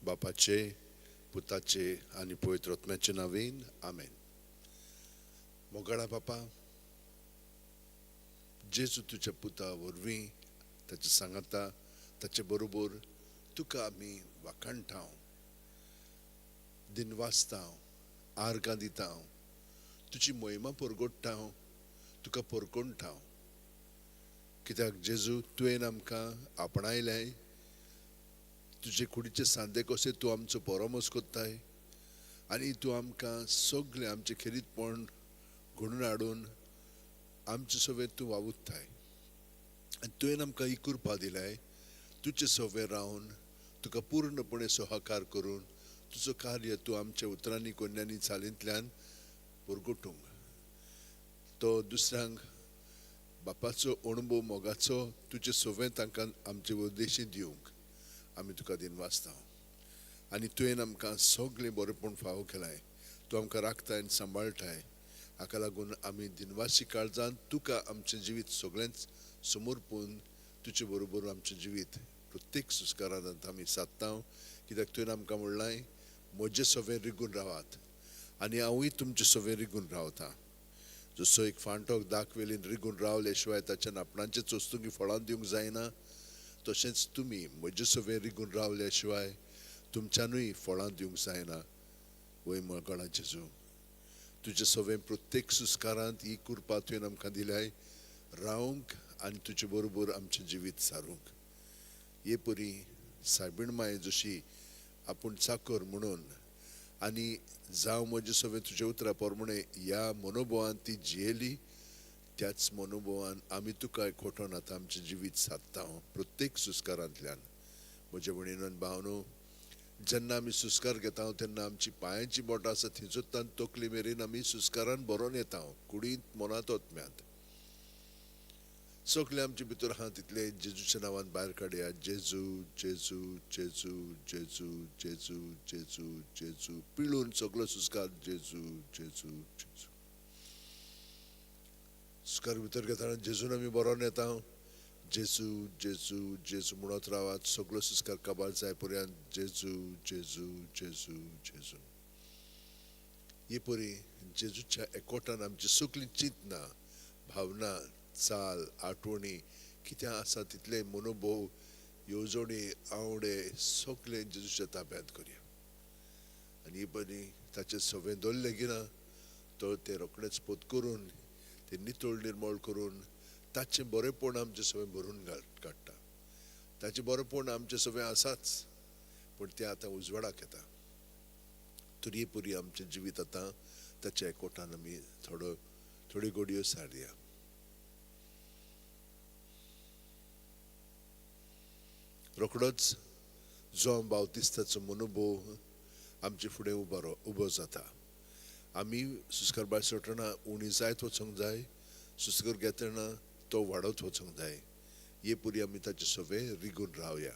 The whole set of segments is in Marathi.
बापाचे, पुताचे आणि पवित्र आत्म्याचे नावेन आमेन. मोगाळा बापा, जेजू तुझ्या पुता वरवीं ताचे सांगता ताचे बरोबर तुका आमी वाखाणटाव, दिनवासताव, आर्गां दिताव, तुजी महिमा परगोडटाव, तुका परकोणटाव. कित्याक जेजू तुवें आमकां आपणायलें, तुजे कुडीचे सांदे कशें तूं आमचो परमोस कोत्ताय आनी तूं आमकां सगळें आमचें खेरीतपण घडून हाडून आमचे सवें तूं वावुरताय. आनी तुवें आमकां ही कृपा दिलाय, तुजे सवें रावन तुका पूर्णपणे सहकार करून तुजो कार्य तूं आमच्या उतरांनी कोन्यांनी चालींतल्यान परगटूंक, तो दुसऱ्यांक बापाचो अणभव मोगाचो तुजे सवें तांकां आमचे उद्देशी दिवंक आमी तुका दिनवासताव. आनी तुवें आमकां सगळें बरेंपण फावो केलाय, तूं आमकां राखताय आनी सांबाळटाय. हाका लागून आमी दिनवासी काळजांत तुका आमचें जिवीत सगळेंच समोर पळोवन तुजे बरोबर आमचें जिवीत प्रत्येक सुस्कारांत आमी सादताव. कित्याक तुवें आमकां म्हणलाय, म्हजे सवें रिगून रावात आनी हांवूय तुमचे सवें रिगून रावतां. जसो एक फांटोक दाखवेलीन रिगून रावले शिवाय ताच्या नापणांचे चोस्तुंगी फळां दिवंक जायना, तशेंच तुमी म्हजे सवें रिगून रावल्या शिवाय तुमच्यानूय फळां दिवंक जायना. वय मोगाळा जेजू, तुजे सवें प्रत्येक सुस्कारांत ही कृपा तुवें आमकां दिल्याय, रावंक आनी तुजे बरोबर आमचें जिवीत सारूंक. हे परी सायबीण माय जशी आपूण चाकर म्हणून आनी जावं म्हजे सवें तुजे उतरा प्रमाणे ह्या मनोभवान ती जियेली, त्याच मनोभवान आमी तुका एकवटोन आतां आमचें जिवीत सादता प्रत्येक सुस्कारांतल्यान. म्हजे भयणीनो आनी भावनो, जेन्ना आमी सुस्कार घेता तेन्ना आमची पांयांची बोटां आसा थिंचुत्तान तकली मेरेन आमी सुस्कारान बरोवन येता, कुडींत मनांत ओतम्यांत. सगळें आमचे भितर आहा तितलें जेजूच्या नांवान भायर काडया. जेजू जेजू जेजू जेजू जेजू जेजू जेजू पिळून सगळो सुस्कार जेजू जेजू जेजू. सुस्कार भितर घेतना जेजून आमी बरोवन येता. जेजू जेजू जेजू म्हणत रावात, सगळो सुस्कार काबार जाय पर्यंत जेजू जेजू जेजू जेजू. हे परी जेजूच्या एकवटान आमची सगळीं चिंतना, भावना, चाल, आठवणी कितें आसा तितले मनोभव, येवजणी, आवडे सगळें जेजूच्या ताब्यांत करया. आनी हे परी ताचे सवें दवरलें गिना तो तें रोखडेंच पोत करून तें नितळ निर्मळ करून ताचें बरेंपण आमचें सवें भरून काडटा. ताचें बरेंपण आमचें सवें आसाच, पूण तें आतां उजवाडाक येता. तरी परी आमचें जिवीत आतां ताच्या एकवटान आमी थोड्यो घडयो सारया. रोखडोच जो बावतिस्ताचो मनोभव आमचे फुडें उबो जाता. आमी सुस्कार भायर सरतना उणी जायत वचूंक जाय, सुस्कार घेतना तो वाडत वचूंक जाय. हे परी आमी ताचे सवें रिगून रावया.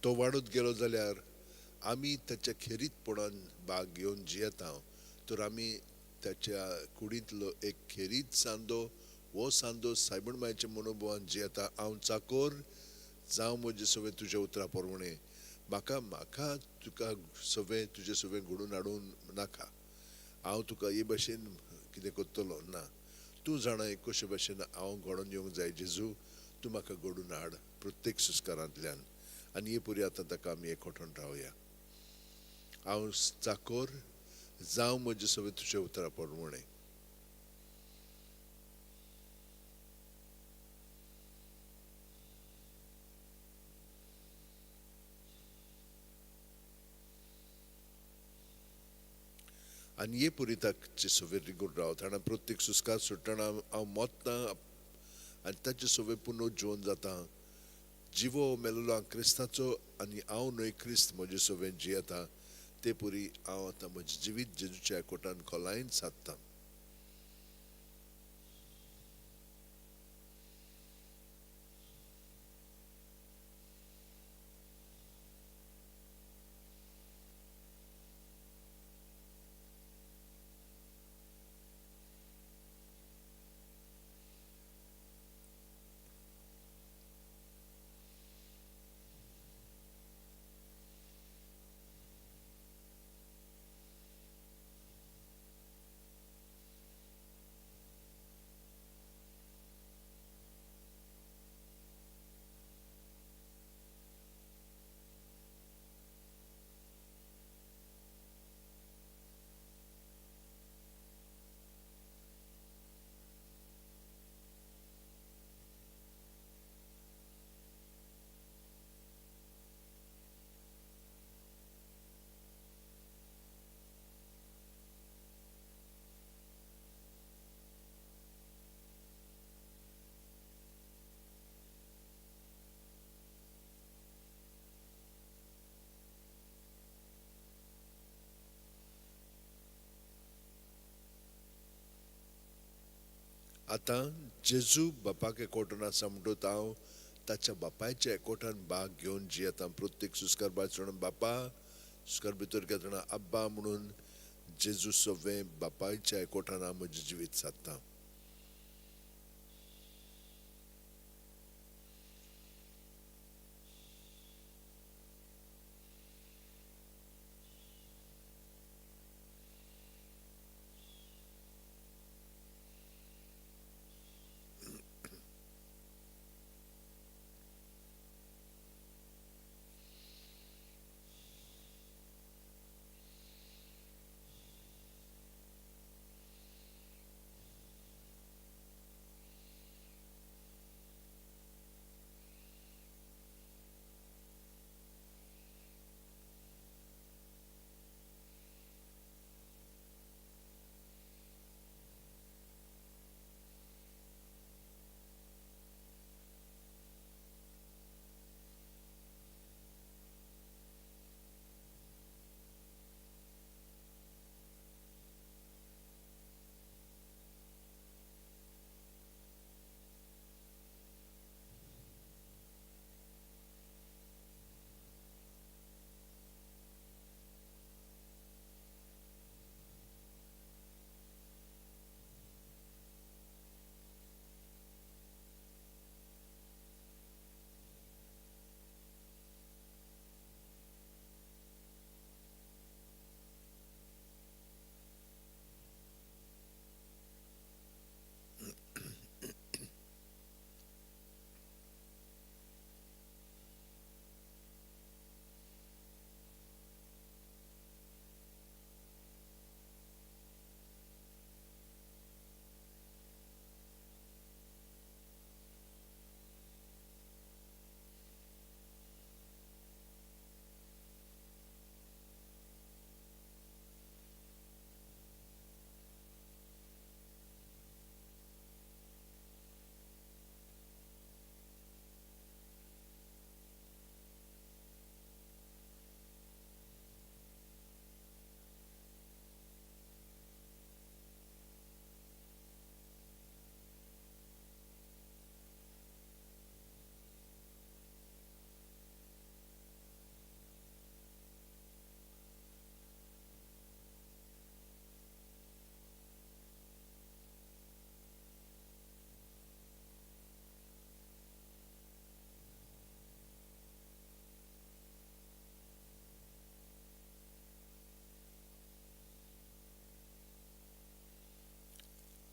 तो वाडत गेलो जाल्यार आमी ताच्या खेरीतपणान भाग घेवन जियेता, तर आमी ताच्या कुडींतलो एक खेरीत सांदो, हो सांदो सायबीण मांयच्या मनोभवान जियेता. हांव चाकोर, जावं म्हजें सवें तुज्या उतरा प्रमाणे, म्हाका तुका सवें तुजें सवें घडून हाडून नाका. हांव तुका हे भाशेन कितें कोत्तलो ना. तूं जाणाय कशे भाशेन हांव घडोवन येवंक जाय. जेजू, तूं म्हाका घडून हाड प्रत्येक सुस्कारांतल्यान. आनी हे परी आतां ताका आमी एकवटून रावया. हांव चाकोर, जावं म्हजें सवें तुज्या उतरा प्रमाणे. आनी हे परी ताचे सवें रिगून रावतना प्रत्येक सुस्कार सुट्टना हांव मोत्ता आनी ताचे सवें पुनव जिवन जाता. जिवो मेलोलो हांव क्रिस्ताचो आनी हांव न्हय क्रिस्त म्हजे सवें जियेता. ते परी हांव आतां म्हजें जिवीत जेजूच्या एकवटान खोलायेन सादतां. आता जेजू बापाक एकवटून समटूत हांव ताच्या बापायच्या एकवटान भाग घेवन जियेता. प्रत्येक सुस्कार बाय सोडून बापा सुस्कार भितर घेतना अब्बा म्हणून जेजू सवे बापायच्या एकवटान हांव म्हजें जिवीत सादता.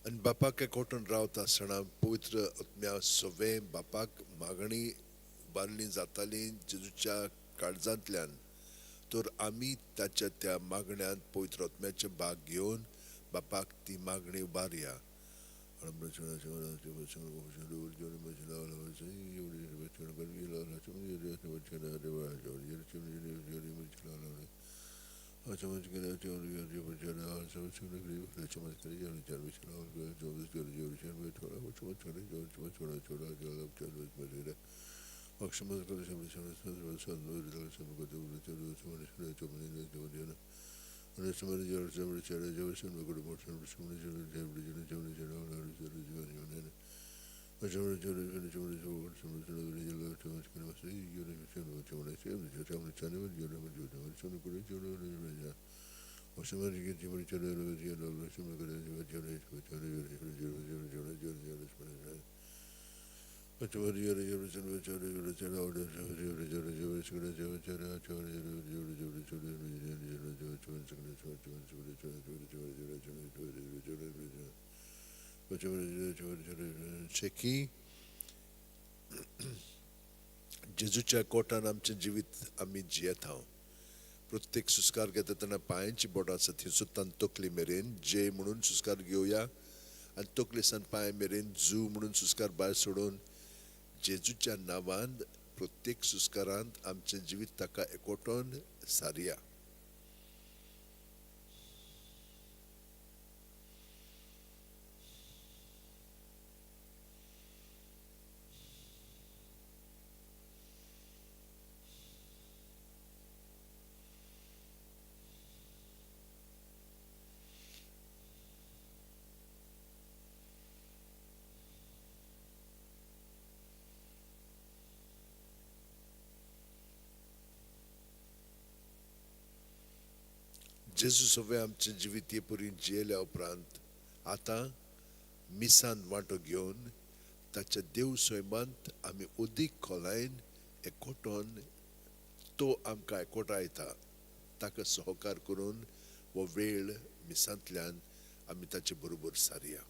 आणि बापाक एकवटून रावता आसतना पवित्र आत्म्या सवे बापाक मागणी उबारली जाताली जेजूच्या काळजांतल्यान, तर आमी ताच्या त्या मागण्यांत पवित्र आत्म्याचे भाग घेवन बापाक ती मागणी उबारया. की जेजूच्या कोटान आमचें जिवीत आमी जियेत हांव. प्रत्येक सुस्कार घेता तेन्ना पांयांची बोटां आसा थिंसून तकली मेरेन जे म्हणून सुस्कार घेवया आनी तकली सान पांय मेरेन जू म्हणून सुस्कार भायर सोडून जेजूच्या नांवान प्रत्येक सुस्कारांत आमचें जिवीत ताका एकवटून सारया. जेजू सगळे आमचे जिवीत ये परी जियेल्या उपरांत आतां मिसान वांटो घेवन ताच्या देव सैमांत आमी उदीक खोलायन एकवटोन तो आमकां एकवटायता ताका सहकार करून हो वेळ मिसांतल्यान आमी ताचे बरोबर सारया.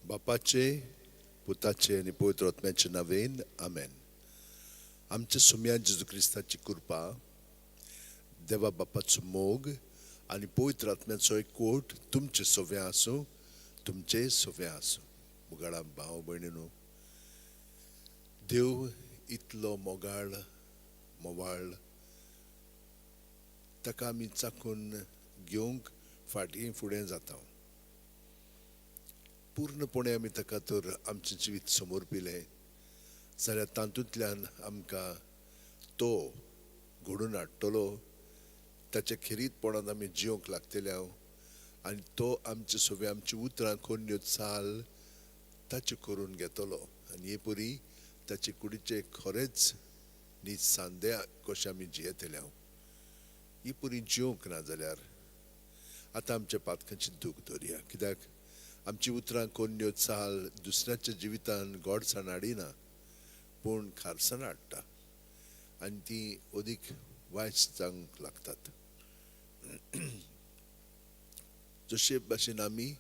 बापाचे, पुताचे आनी पवित्र आत्म्याचे नांवेन आमेन. आमच्या सुम्या जेजू क्रिस्ताची कृपा, देवा बापाचो मोग आनी पवित्र आत्म्याचो एकवट तुमचे सगळ्या आसूं, तुमचे सगळ्या आसूं. मुगाळा भाव भयणीनो, देव इतलो मोगाळ मोवाळ ताका आमी चाखून घेवंक फाटीं फुडें जाता. पूर्णपणे आमी ताका तर आमचें जिवीत समर्पिलें जाल्यार तातूंतल्यान आमकां तो घडोवन हाडटलो, ताच्या खेरीतपणान आमी जिवंक लागतले आनी तो आमचे सगळे आमची उतरां कोन्यो चाल ताचे करून घेतलो आनी हे परी ताचे कुडीचे खरेंच न्ही सांद्या कशें आमी जियेतले. ही परी जिवंक ना जाल्यार आतां आमच्या पातकांची दूख धरया, कित्याक आमची उतरां कोन्यो चाल दुसऱ्याच्या जिवितान गोडसाण हाडिना पूण खारसाण हाडटा आनी ती अदीक वायट जावंक लागतात. जशे भाशेन आमी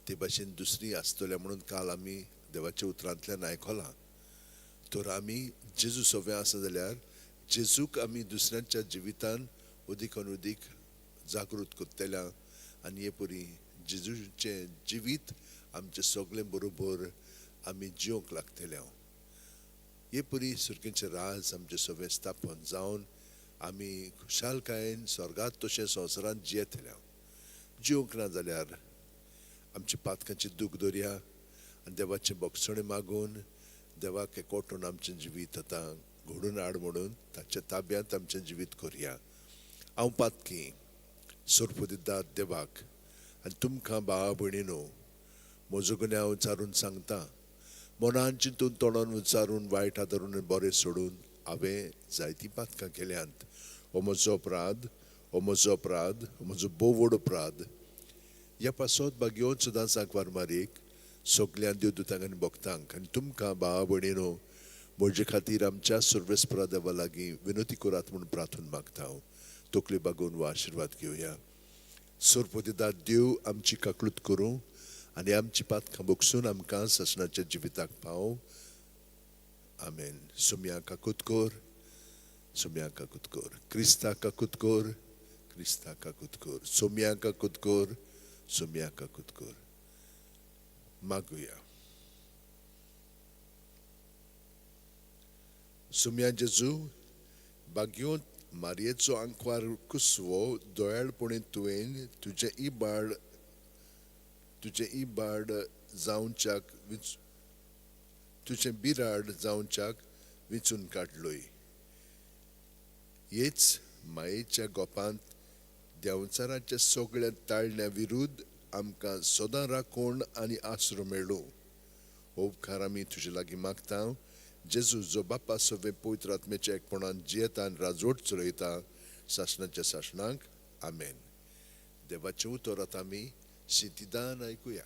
ते भाशेन दुसरी आसतले म्हणून काल आमी देवाच्या उतरांतल्यान आयकलां. तर आमी जेजू सगळे आसा जाल्यार जेजूक आमी दुसऱ्यांच्या जिवितान अदीक अदीक जागृत करतल्या आनी हे परी जेजूचें जिवीत आमचे सगळे बरोबर आमी जिवंक लागतले. हे परी सुर्गेचें राज आमचे सगळे स्थापन जावन आमी खुशालकायेन स्वर्गांत तशें संवसारांत जियेतले. जिवंक ना जाल्यार आमच्या पातकांची दूख धरया आनी देवाचें बोगसणे मागून देवाक एकवटून आमचें जिवीत आतां घडोवन हाड म्हणून ताच्या ताब्यांत आमचें जिवीत करुया. हांव पातकी सोरपो दिता देवाक आनी तुमकां भावा भयणीनो, म्हजो गुन्यांव हांव विचारून सांगता. मनान चिंतून तोंडान विचारून वायट आदारून बरें सोडून हांवें जायतीं पातकां केल्यांत. हो म्हजो अपराध, हो म्हजो अपराध, हो म्हजो भोव व्हड अपराध. ह्या पासत घेवन सुद्दां सांकवार मारीक सगल्या देवदूतांक आनी भक्तांक आनी तुमकां भावा भयणीनो म्हजे खातीर आमच्या सर्वेस्परा देवा लागीं विनोती करात म्हूण प्रार्थना मागता हांव. तकली बागोवन हो आशिर्वाद घेवया. सोरपोतेदा देव आमची काकूट करूं आनी आमची पातकां बोगसून आमकां ससनाच्या जिविताक पावो. आमेन. सुम्या काकूट कोर, सुम्या काकूट कोर, क्रिस्ता काकूट कोर, क्रिस्ता काकूट कोर, सुम्या काकूट कोर, सुम्या काकूट कोर. मागुया. सुम्या जेजू, बागयोंत मारयेचो आंकवार कुसवो दोळ्याळपणी तुवें तुजें इबाड जावच्याक तुजें बिराड जावच्याक विचून काडलोय. हेच मायेच्या गोपांत देंवचाराच्या सगळ्या ताळण्या विरुद्ध आमकां सदां राखण आनी आसरो मेळ्ळो. हो उपकार आमी तुजे लागीं मागता. जेजू जो बापा सवे पवित्र आत्म्याच्या एकपणान जियेता आनी राजवट चलयता सासणाच्या सासणाक. आमेन. देवाचें उतर आतां आमी सितीदान आयकुया.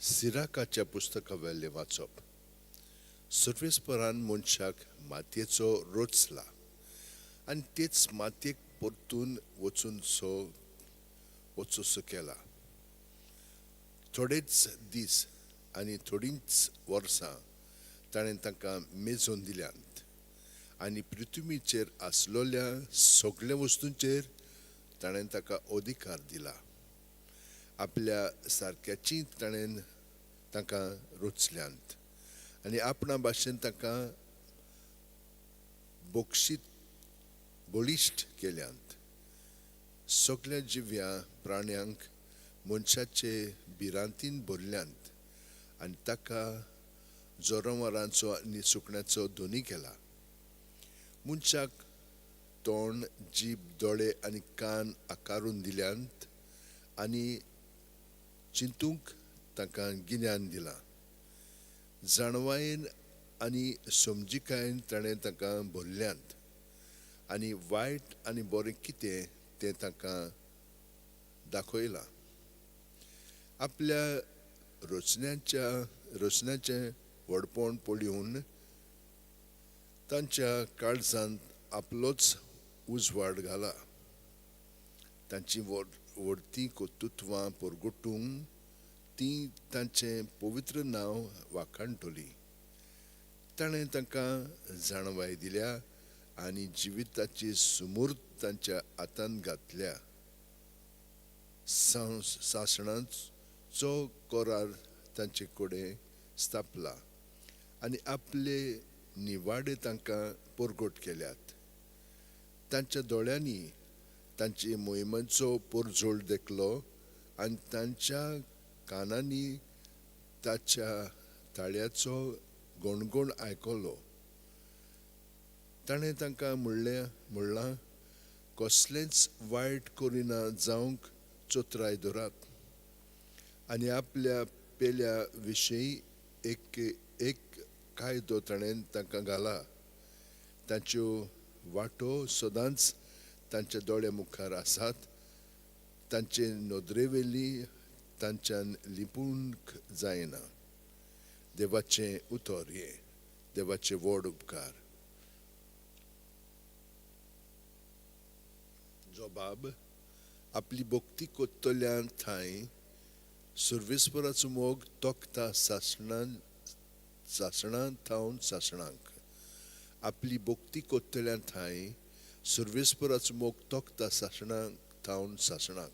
सिराकाच्या पुस्तका वेल्ले वाचप. सर्वेस्परान मनशाक मातयेचो रोचला आनी तेच मातयेक परतून वचूंसो केला. थोडेच दीस आनी थोडींच वर्सां ताणें तांकां मेजोन दिल्यांत आनी पृथ्वीचेर आसलोल्या सगळ्या वस्तूंचेर ताणें ताका अधिकार दिला. आपल्या सारक्याची ताणें तांकां रोचल्यांत आनी आपणा भाशेन तांकां बळिश्ट केल्यांत. सगळ्या जिव्या प्राण्यांक मनशाचे भिरांतीन भरल्यांत आनी ताका जनावरांचो आनी सुकण्याचो धोनी केला. मनशाक तोंड, जीब, दोळे आनी कान आकारून दिल्यांत आनी चिंतूंक तांकां गिन्यान दिलां. जाणवायेन आनी समजिकायेन ताणें तांकां भरल्यांत आनी वायट आनी बरें कितें तें तांकां दाखयलां. आपल्या रचण्याचें व्हडपण पळोवन तांच्या काळजांत आपलोच उजवाड घाला. तांची व्हडतीं कर्तुत्वां परगटूंक तीं तांचें पवित्र नांव वाखाणटलीं. ताणें तांकां जाणवाय दिल्या आनी जिविताची सुमूर्त तांच्या हातांत घातल्या. सासणाचो कोरार तांचे कडेन स्थापला आनी आपले निवाडे तांकां परगट केल्यात. तांच्या दोळ्यांनी तांचे मोहिमेचो परजोळ देखलो आनी तांच्या कानांनी ताच्या ताळ्याचो गणगण आयकलो. ताणें तांकां म्हणलां, कसलेंच वायट करिना जावंक चोत्राय दवरात आनी आपल्या पेल्या विशयी एक कायदो ताणें तांकां घाला. तांच्यो वाटो सदांच तांच्या दोळ्या मुखार आसात. तांचे नदरेवेली तांच्यान लिपूंक जायना. देवाचें उतर हें. देवाचे व्हड उपकार. जोबाब आपली भक्ती कोत्तल्या थंय सर्वेस्पराचो मोग तोखता सासणां थावन सासणांक. आपली भक्ती कोत्तल्या थंय सर्वेस्पराचो मोग तोखता सासणां थावन सासणांक.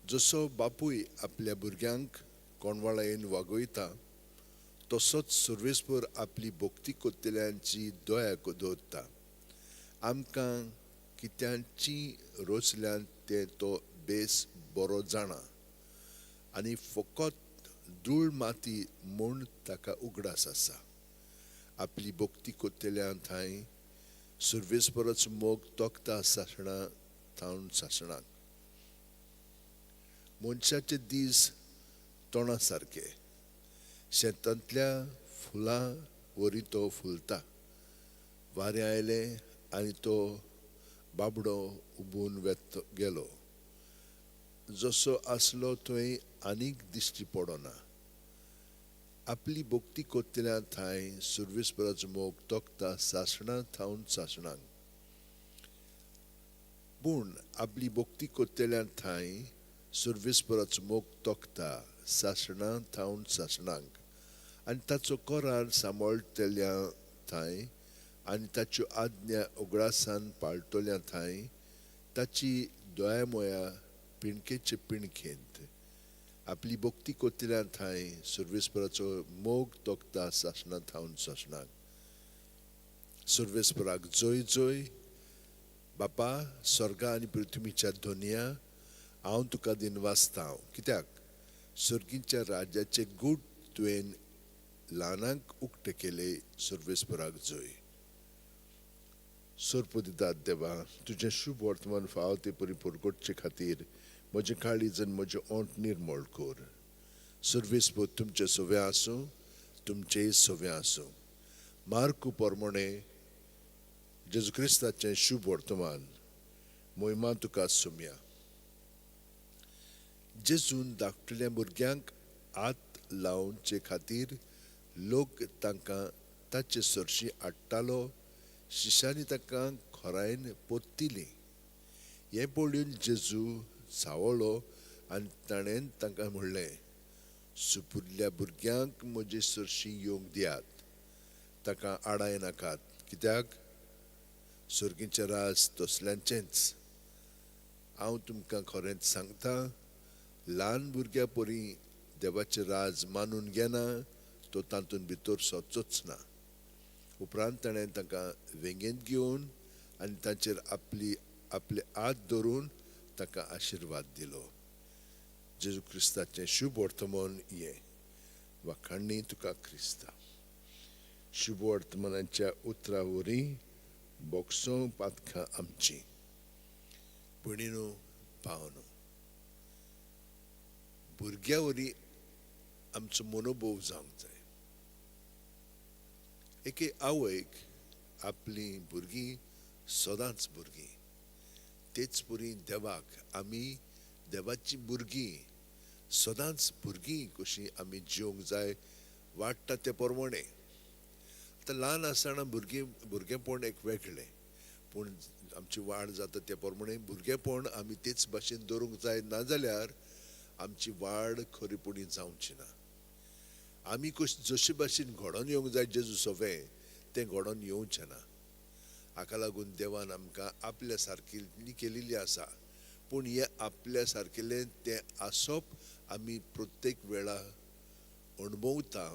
जसो बापूय आपल्या भुरग्यांक कोणवाळेन वागयता तसोच सर्वेस्पर आपली भक्ती कोत्तल्यांची दया दवरता. आमकां कित्यांची रोचल्यान तें तो बेस बरो जाणा आनी फकत धूळ माती म्हूण ताका उगडास आसा. आपली भक्ती कोत्तेल्या थंय सुरवेस परच मोग तोखता सासणा थावन सासणाक मनशाचे दीस तोंडा सारके शेतांतल्या फुलां वरी तो फुलता वारें आयलें आनी तो बाबडो उबून गेलो जसो आसलो थंय आनीक दिश्टी पडना आपली भक्ती कोत्तेल्या थंय सुरवेस्पराचो मोग तोखता सासणां थावन सासणांक पूण आपली भक्ती कोत्तेल्या थंय सुरवेस्पराचो मोग तोखता सासणां थावन सासणांक आनी ताचो कोरार सांबाळटल्या थंय आनी ताच्यो आज्ञा उगडासान पाळटल्या थंय ताची दोळ्या मोया पिणकेचे पिणकेंत आपली भक्ती कोत्तेल्या थंय सुरवेस्पराचो मोग तोखता सासणां थावन सासणांक सुरवेस्पराक जय जय बापा स्वर्गा आनी पृथ्वीच्या धोनिया हांव तुका दिन वाचतां कित्याक सर्गीच्या राज्याचे गूट तुवें ल्हानांक उक्ते केले सुरवेस्पराक जय सोरपो दितात देवा तुजें शुभ वर्तमान फाव ते परिपूर करचे खातीर म्हजे काळीज आनी म्हजे ओंठ निर्मळ कर सुरवेस्पो तुमचे सोवे आसूं तुमचेय सोवे आसूं मार्कू पोरमोणे जेजू क्रिस्ताचें शुभ वर्तमान मोहिमा तुका सोम्या जेजून धाकटुल्या भुरग्यांक हात लावचे खातीर लोक तांकां ताचे सरशी हाडटालो शिश्यांनी ताका खोरायन पोत्तिलीं हें पळोवन जेजू सावळ्ळो आनी ताणें तांकां म्हणलें सुपुरल्या भुरग्यांक म्हजे सरशी येवंक दियात ताका आडाय नाकात कित्याक सुर्गीचें राज तसल्यांचेंच हांव तुमकां खरेंच सांगतां ल्हान भुरग्या परी देवाचें राज मानून घेना तो तातूंत भितर सोचोच ना उपरांत ताणें ताका वेंगेंत घेवन आनी ताचेर आपले हात धरून ताका आशिर्वाद दिलो जेजू क्रिस्ताचें शुभ वर्तमान हें वाखाणणी तुका क्रिस्ता शुभ वर्तमानाच्या उतरा वरी बोगसो पातखां आमची भयणीनो भावनो भुरग्या वरी आमचो मनोभव जावंक जाय एके आवयक आपली भुरगीं सदांच भुरगीं तेच परी देवाक आमी देवाची भुरगीं सदांच भुरगीं कशीं आमी जिवंक जाय वाडटा ते प्रमाणे आतां ल्हान आसतना भुरगेंपण एक वेगळें पूण आमची वाड जाता ते प्रमाणे भुरगेंपण आमी तेच भाशेन दवरूंक जाय नाजाल्यार आमची वाड खरीपणी जावची ना आमी जशे भाशेन घडोवन येवंक जाय जेजू सोवे तें घडोवन येवचें ना हाका लागून देवान आमकां आपल्या सारकी केलेली आसा पूण हें आपल्या सारकेलें तें आसप आमी प्रत्येक वेळा अणभवता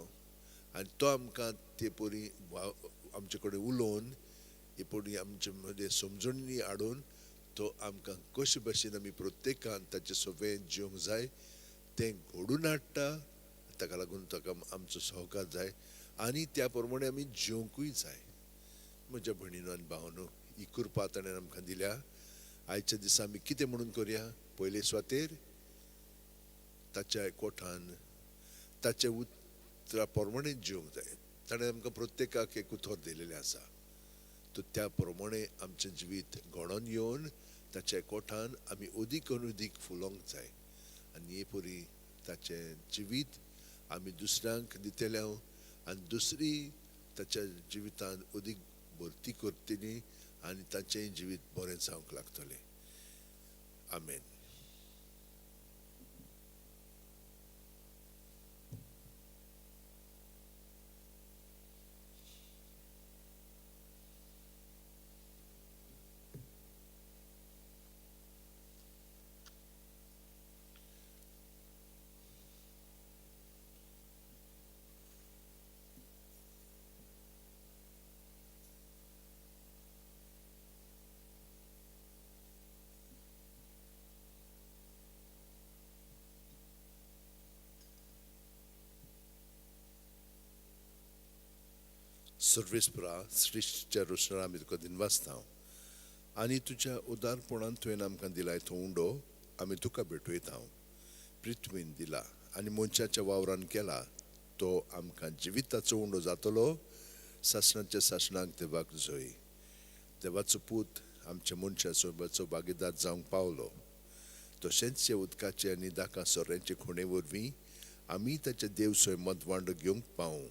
आनी तो आमकां ते परी आमचे कडेन उलोवन हे परी आमचे मदें समजणी हाडून तो आमकां कशे भाशेन आमी प्रत्येकान ताचे सोबें जिवंक जाय तें घडून हाडटा ताका लागून ताका आमचो सहकार जाय आनी त्या प्रमाणे आमी जिवंकूय जाय म्हज्या भयणीनो आनी भावनो ही कृपा ताणें आमकां दिल्या आयच्या दिसा आमी कितें म्हणून करया पयले सुवातेर ताच्या कोठान ताचे उतरा प्रमाणे जिवंक जाय ताणें आमकां प्रत्येकाक एक उतर दिलेलें आसा तो त्या प्रमाणे आमचें जिवीत घडोवन येवन ताच्या कोठान आमी अदीक आनी अदीक फुलोवंक जाय आनी हे परी ताचें जिवीत आमी दुसऱ्यांक दितल्या आनी दुसरी ताच्या जिवितान अदीक भरती करतली आनी ताचेंय जिवीत बरें जावंक लागतलें आमेन सर्वेस्परा सृश्टीच्या रोशनार आमी तुका दिनवासता आनी तुज्या उदारपणान तुवें आमकां दिलाय तो उंडो आमी तुका भेटयता पृथ्वीन दिला आनी मनशाच्या वावरान केला तो आमकां जिविताचो उंडो जातलो सासणाच्या सासणाक देवाक जोय देवाचो पूत आमच्या मनशा सोबतचो भागीदार जावंक पावलो तशेंच हे उदकाचे आनी दाका सोऱ्यांचे खुणे वरवीं आमी ताचे देव सोय मदवांड घेवंक पावूं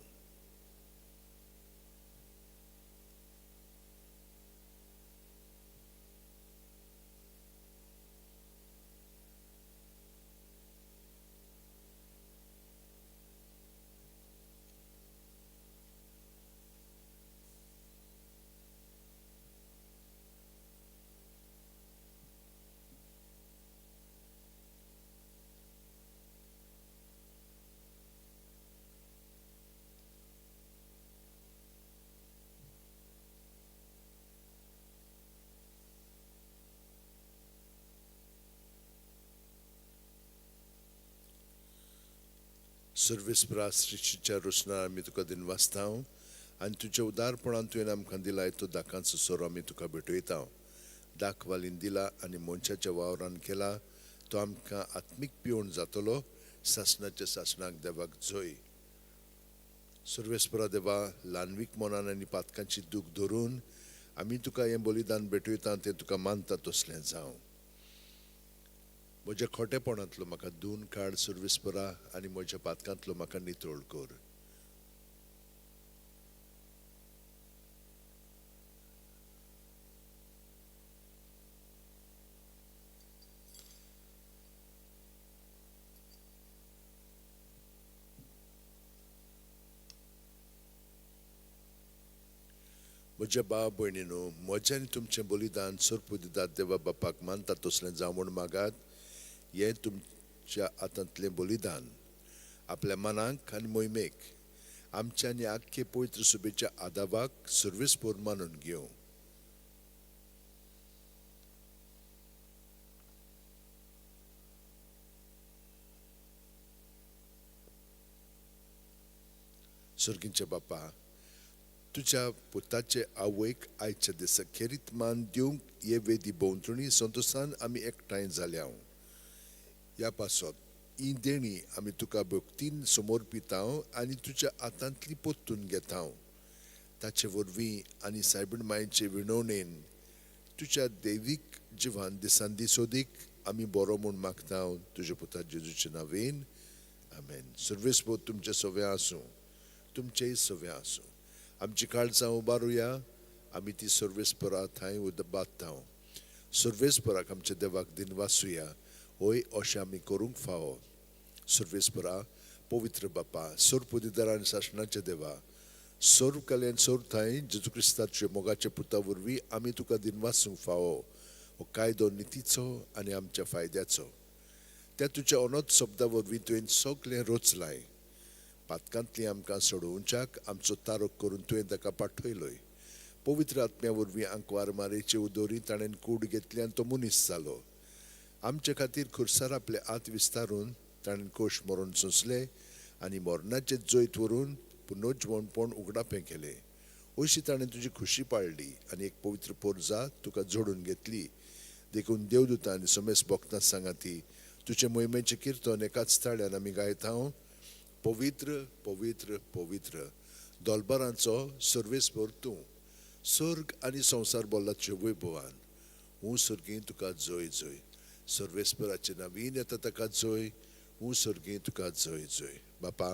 सर्वेस्परा सृश्टीच्या रोशनार आमी तुका दिनवासता आनी तुज्या उदारपणान तुवें आमकां दिलाय तो दाकांचो सोरो आमी तुका भेटयता दाक वालीन दिला आनी मनशाच्या वावरान केला तो आमकां आत्मीक पिवण जातलो सासणाच्या सासणाक देवाक जोय सर्वेस्परा देवा ल्हानवीक मनान आनी पातकांची दूख धरून आमी तुका हें बलिदान भेटयता तें तुका मानता तसलें जावं म्हज्या खोटेपणांतलो म्हाका धुवन काड सर्वेस्परा आनी म्हज्या पातकांतलो म्हाका नितळ कर म्हज्या भाव भयणीनो म्हजें आनी तुमचें बलिदान सर्प दितात देवा बापाक मानता तसलें जावं म्हूण मागात हें तुमच्या हातांतलें बलिदान आपल्या मनाक आनी मोहिमेक आमच्या आनी आख्खे पवित्र सुबेच्या आदाबाक सर्वेस्पोर मानून घेवं सर्गींच्या बापा तुज्या पुताचे आवयक आयच्या दिसा खेरीत मान दिवंक हे वेदी भोंवतणी संतोशान आमी एकठांय जाल्या ह्या पासत ही देणी आमी तुका भक्तीन समर्पिता आनी तुज्या हातांतली पोत्तून घेता ताचे वरवीं आनी सायबीण मायेचे विणवणेन तुज्या दैवीक जिवान दिसान दीस सोदीक आमी बरो म्हूण मागता तुज्या पुता जेजूच्या नांवेन आमेन सर्वेस्पोर तुमच्या सव्या आसूं तुमचेय सव्या आसूं आमची काळजां उबारुया आमी ती सर्वेस्परा थंय बांदता सर्वेस्पराक आमच्या देवाक दिनवासुया होय अशें आमी करूंक फावो सर्वेस्परा पवित्र बापा सोर पुदिदार आनी शासनाचे देवा सोर कल्याण सोर थंय जेजू क्रिस्ताचे मोगाच्या पुता वरवीं आमी तुका दिनवासूंक फावो हो कायदो नितीचो आनी आमच्या फायद्याचो त्या तुज्या अनोद शब्दा वरवीं तुवें सगलें रचलाय पातकांतली आमकां सोडोवच्याक आमचो तारक करून तुवें ताका पाठयलोय पवित्र आत्म्या वरवीं आंकवार मारेचे उदोरी ताणें कूड घेतली आनी तो मनीस जालो आमचे खातीर खुर्सार आपले आत विस्तारून ताणें कोश मरून सोंसले आनी मरणाचे जैत व्हरून पुनर्जवणपण उगडापें केलें अशी ताणें तुजी खुशी पाळली आनी एक पवित्र पोरजा तुका जोडून घेतली देखून देवदूतां आनी समेस भक्तां सांगाती तुजे मोहिमेचें किर्तन एकाच ताळ्यान आमी गायता पवित्र पवित्र पवित्र दोलबारांचो सर्वेस्पोर तूं सर्ग आनी संवसार बोल्लाचे वैभवान हूं सर्गी तुका जय जय सर्वेस्पराचे नवीन येता ताका जय हूं सर्गी तुका जय जय बापा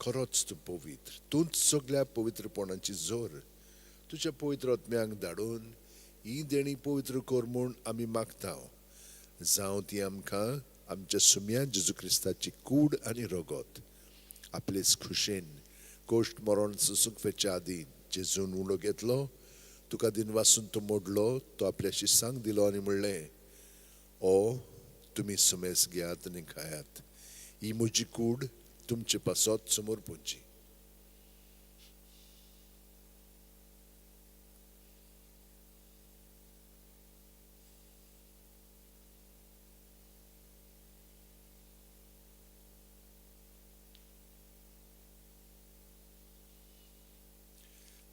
खरोच तूं पवित्र तूंच सगळ्या पवित्रपणाची जोर तुज्या पवित्र आत्म्यांक धाडून ही देणी पवित्र कर म्हूण आमी मागता जावं ती आमकां आमच्या सुम्या जेजू क्रिस्ताची कूड आनी रगत आपलेच खुशेन कोश्ट मरण सुखफेच्या आदी जेजून उणो घेतलो तुका दिनवासून तो मोडलो तो आपल्या शिसांक दिलो आनी म्हणलें ओ तुमी सुमेस घेयात आनी खायात ही म्हजी कूड तुमचे पासत समोर पोंची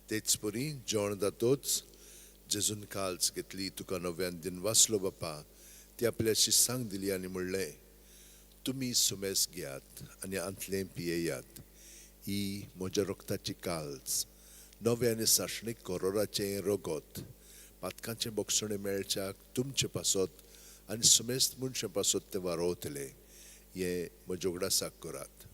तेच परी जेवण जातोच जेजून काल्स घेतली तुका नव्यान दिन वाचलो बापा ती आपल्या शिस्सांक दिली आनी म्हणलें तुमी सुमेस घेयात आनी आंतलें पियेयात ही म्हज्या रोगताची काल्स नवे आनी साशणीक कोरोराचें रोगोत पातकांचें बोगसणें मेळच्याक तुमचे पासत आनी सुमेस्त मनशे पासत ते वारोवतले हें म्हज्या उगडासाक करात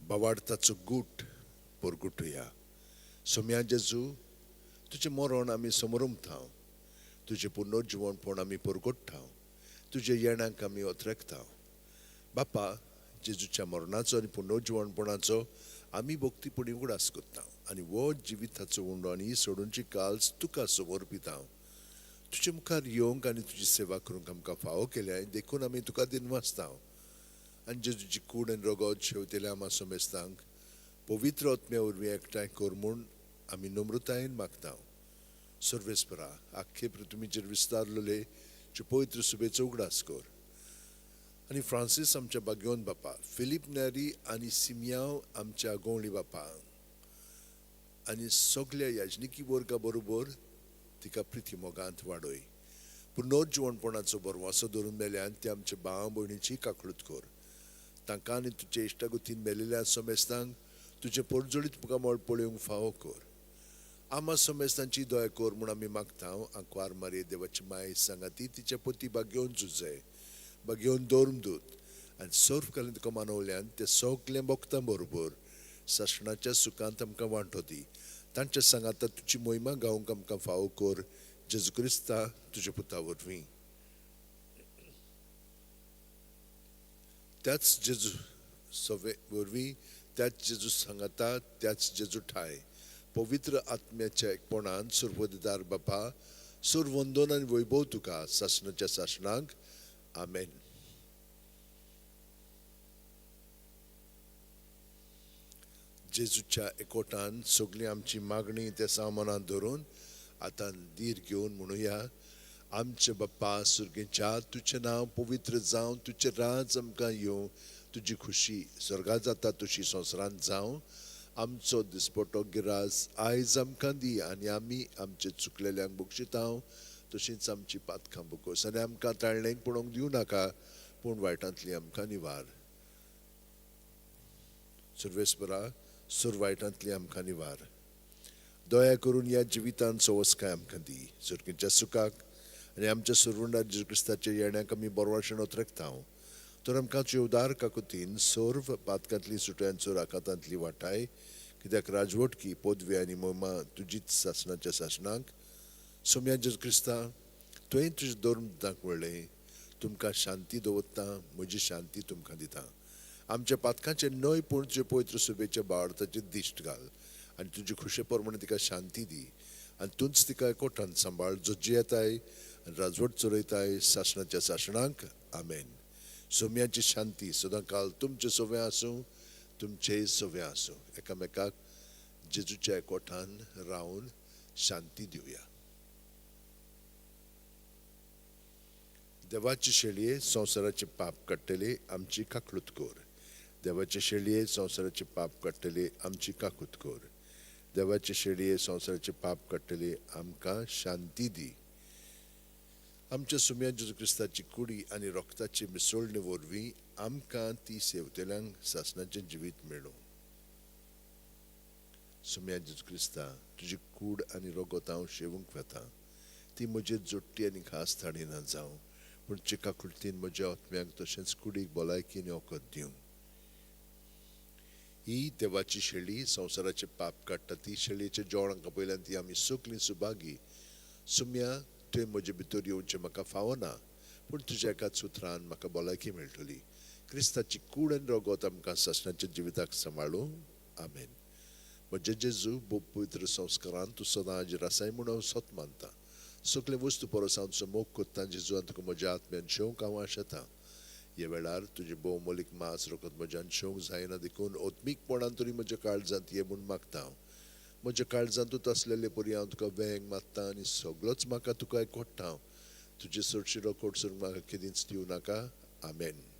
बावाडताचो गूट पोरगुटुया सोम्या जेजू तुजें मरण आमी समरुमथाव तुजें पुनर्जिवणपण आमी पोरगोट्टाव तुज्या येणाक आमी ओतरेकताव बापा जेजूच्या मरणाचो आनी पुनर्जिवणपणाचो आमी भोक्तीपणी उगडास कोत्ताव आनी वो जिविताचो उंडो आनी सोडूनची काल्स तुका समर्पिताव तुजे मुखार येवंक आनी तुजी सेवा करूंक आमकां फावो केल्या देखून आमी तुका दिनवासताव आनी जेजूची कूड आनी रगत शेवतेल्या आमा सोमेस्तांक पवित्र आत्म्या वरवीं एकठांय कर म्हूण आमी नम्रतायेन मागताव सर्वेस्परा आख्खे पृथ्वीचेर विस्तारलेले चे पवित्र सुबेचो उगडास कर आनी फ्रांसीस आमच्या बागयोन बापा फिलीप नॅरी आनी सिमियांव आमच्या गोवळी बापा आनी सगल्या याजनिकी वर्गा बरोबर तिका प्रिती मोगांत वाडय पुनर्जिवणपणाचो बरवासो धरून मेल्यान ते आमच्या भाव भयणीची काकळूत कर तांकां आनी तुजे इश्टागुतीन मेलिल्ल्या सोमेस्तांक तुजे परजोडीत तुका मळ पळोवंक फावो कर आमा सोमेस्तांची दया कर म्हूण आमी मागतांव आंकवार मारये देवाची माय सांगाती तिच्या पती बागेवन झुजय बागेवन दोरमदूत आनी सर्व कालीन तुका मानवल्यान ते सगले भक्तां बरोबर सासणाच्या सुखांत आमकां वांटो दी तांच्या सांगाता तुजी मोहिमा गावंक आमकां फावो कर जेजू क्रिस्ता तुज्या पुता वरवीं त्याच जेजू सवे वरवीं त्याच जेजू सांगाता त्याच जेजू ठाय पवित्र आत्म्याच्या एकपणान सुरवदीदार बापा सुरवंदन आनी वैभव तुका सासणाच्या सासणाक आमेन जेजूच्या एकोटान सगळी आमची मागणी त्या सामानान धरून आतां धीर घेवन म्हणुया आमचे बाप्पा सुर्गेच्या तुझें नांव पवित्र जावं तुझें राज आमकां येवं तुजी खुशी स्वर्गांत जाता तशी संवसारांत जावं आमचो दिसपटो गिरास आयज आमकां दी आनी आमी आमचे चुकलेल्यांक बक्षितांव तशींच आमची पातकां बुकोस आनी आमकां ताळणेक पडोवंक दिवं नाका पूण वायटांतली आमकां निवार सर्वेस्परा सुर वायटांतली आमकां निवार दया करून ह्या जिवितांत सवस्काय आमकां दी सुर्गेच्या सुखाक आनी आमच्या सुरवंडार जेजू क्रिस्ताच्या येण्याक आमी बरवाशेन ओतरेकतांव तर आमकां जेवदार काकुतीन सर्व पातकांतली सुटयांचो राखातांतली वाटाय कित्याक राजवटकी पदवी आनी मोहिमा तुजीच सासणाच्या सासणाक सोम्या जेजू क्रिस्ता तुवें तुजें धर्मदांक व्हडलें तुमकां शांती दवरता म्हजी शांती तुमकां दिता आमच्या पातकांचे नय पूण तुजे पवित्र सुबेच्या बाळताचेर दिश्ट घाल आनी तुजे खुशे प्रमाणे तिका शांती दी आनी तूंच तिका एकवटान सांबाळ जज्जी येताय आनी राजवट चलयताय सासणाच्या सासणाक आमेन सोम्याची शांती सदां काल तुमचे सोवे आसूं तुमचेय सोवे आसूं एकामेकाक जेजूच्या एकवटान रावन शांती दिवया देवाचे शेळये संवसाराचे पाप काडटले आमची काकळूत कर देवाचे शेळये संवसाराचे पाप काडटले आमची काकूत कर देवाचे शेळये संवसाराचे पाप काडटले आमकां शांती दी आमच्या सुम्या जेजू क्रिस्ताची कुडी आनी रोगताची मिसळणे वरवीं आमकां ती सेवतेल्यांक सासणाचें जिवीत मेळो सुम्या जेजू क्रिस्ता तुजी कूड आनी रगत हांव शेवूंक वेता ती म्हजेर जोडटी आनी खास थाडिना जावं पूण चिका कुर्तीन म्हज्या आत्म्याक तशेंच कुडीक भलायकी आनी ओकत दिवं ही देवाची शेळी संवसाराचे पाप काडटा ती शेळयेच्या जेवणाक पयल्यान ती आमी सगळीं सुभागी सुम्या तुवें म्हजे भितर येवचें म्हाका फावो ना पूण तुज्या एकाच सुत्रान म्हाका भलायकी मेळटली क्रिस्ताची कूड आनी रगत आमकां सासणाच्या जिविताक सांबाळूं आमेन म्हजे जेजू भोव पवित्र संस्कारान तूं सदां हाजीर आसाय म्हूण हांव सत मानता सगळे वस्तू परस हांव तुजो मोग कोत्ता जेजून तुका म्हज्या आत्म्यान शेवंक हांव आशेतां ह्या वेळार तुजे भोव मोलीक मास रोखत म्हज्यान शेवंक जायना देखून ओत्मीकपणान तरी म्हज्या काळजांत ये म्हूण मागता म्हज्या काळजांतूच आसलेले परी हांव तुका वेंग मागता आनी सगळोच म्हाका तुका एकवट्टा हांव तुजे सोडशिरो कोडसून म्हाका कितेंच दिवं नाका आमेन.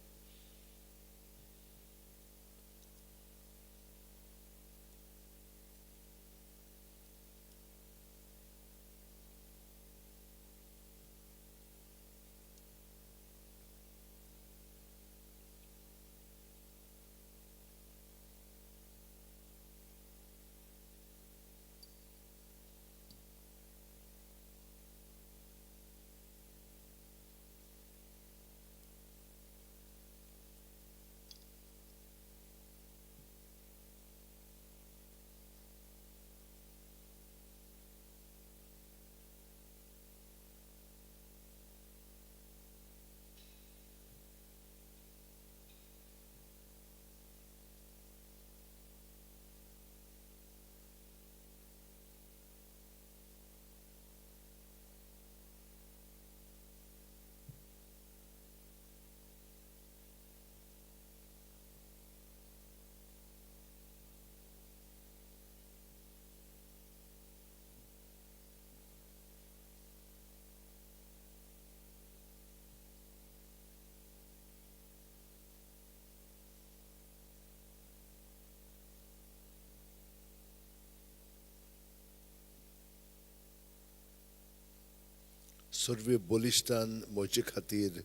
सर्वे बलिश्टान म्हजे खातीर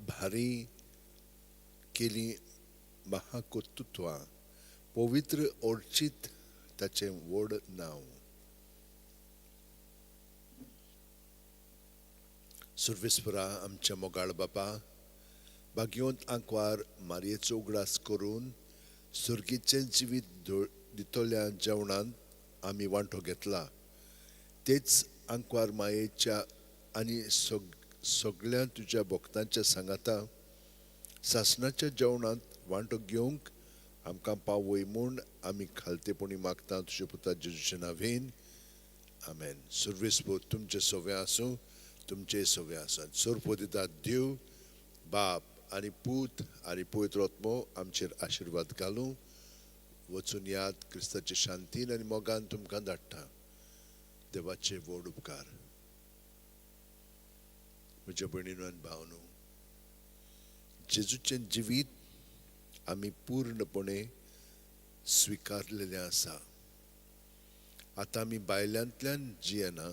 भारी केली महाकोतुत्वा पवित्र ओर्चित ताचें व्हड नांव. सर्वेस्परा आमच्या मोगाळ बापा, भाग्यवंत आंकवार मारयेचो उगडास करून सुर्गीचें जिवीत दितल्या जेवणांत आमी वांटो घेतला. तेच आंकवार मायेच्या आनी सगळ्या तुज्या भक्तांच्या सांगाता सासणाच्या जेवणांत वांटो घेवंक आमकां पावय म्हूण आमी खालतेपणी मागता तुज्या पुता जेजूच्या नांवेन आमेन. सर्वेस्पर तुमचे सवे आसूं, तुमचे सवे आसात. सोर्पो दितात देव बाप आनी पूत आनी पवित्र आत्मो आमचेर आशिर्वाद घालूं. वचून याद क्रिस्ताचे शांतीन आनी मोगान तुमकां धाडटा. देवाचे व्हड उपकार. म्हज्या भयणीनो आनी भावनो, जेजूचें जिवीत आमी पूर्णपणे स्विकारलेलें आसा. आतां आमी भायल्यांतल्यान जियेना,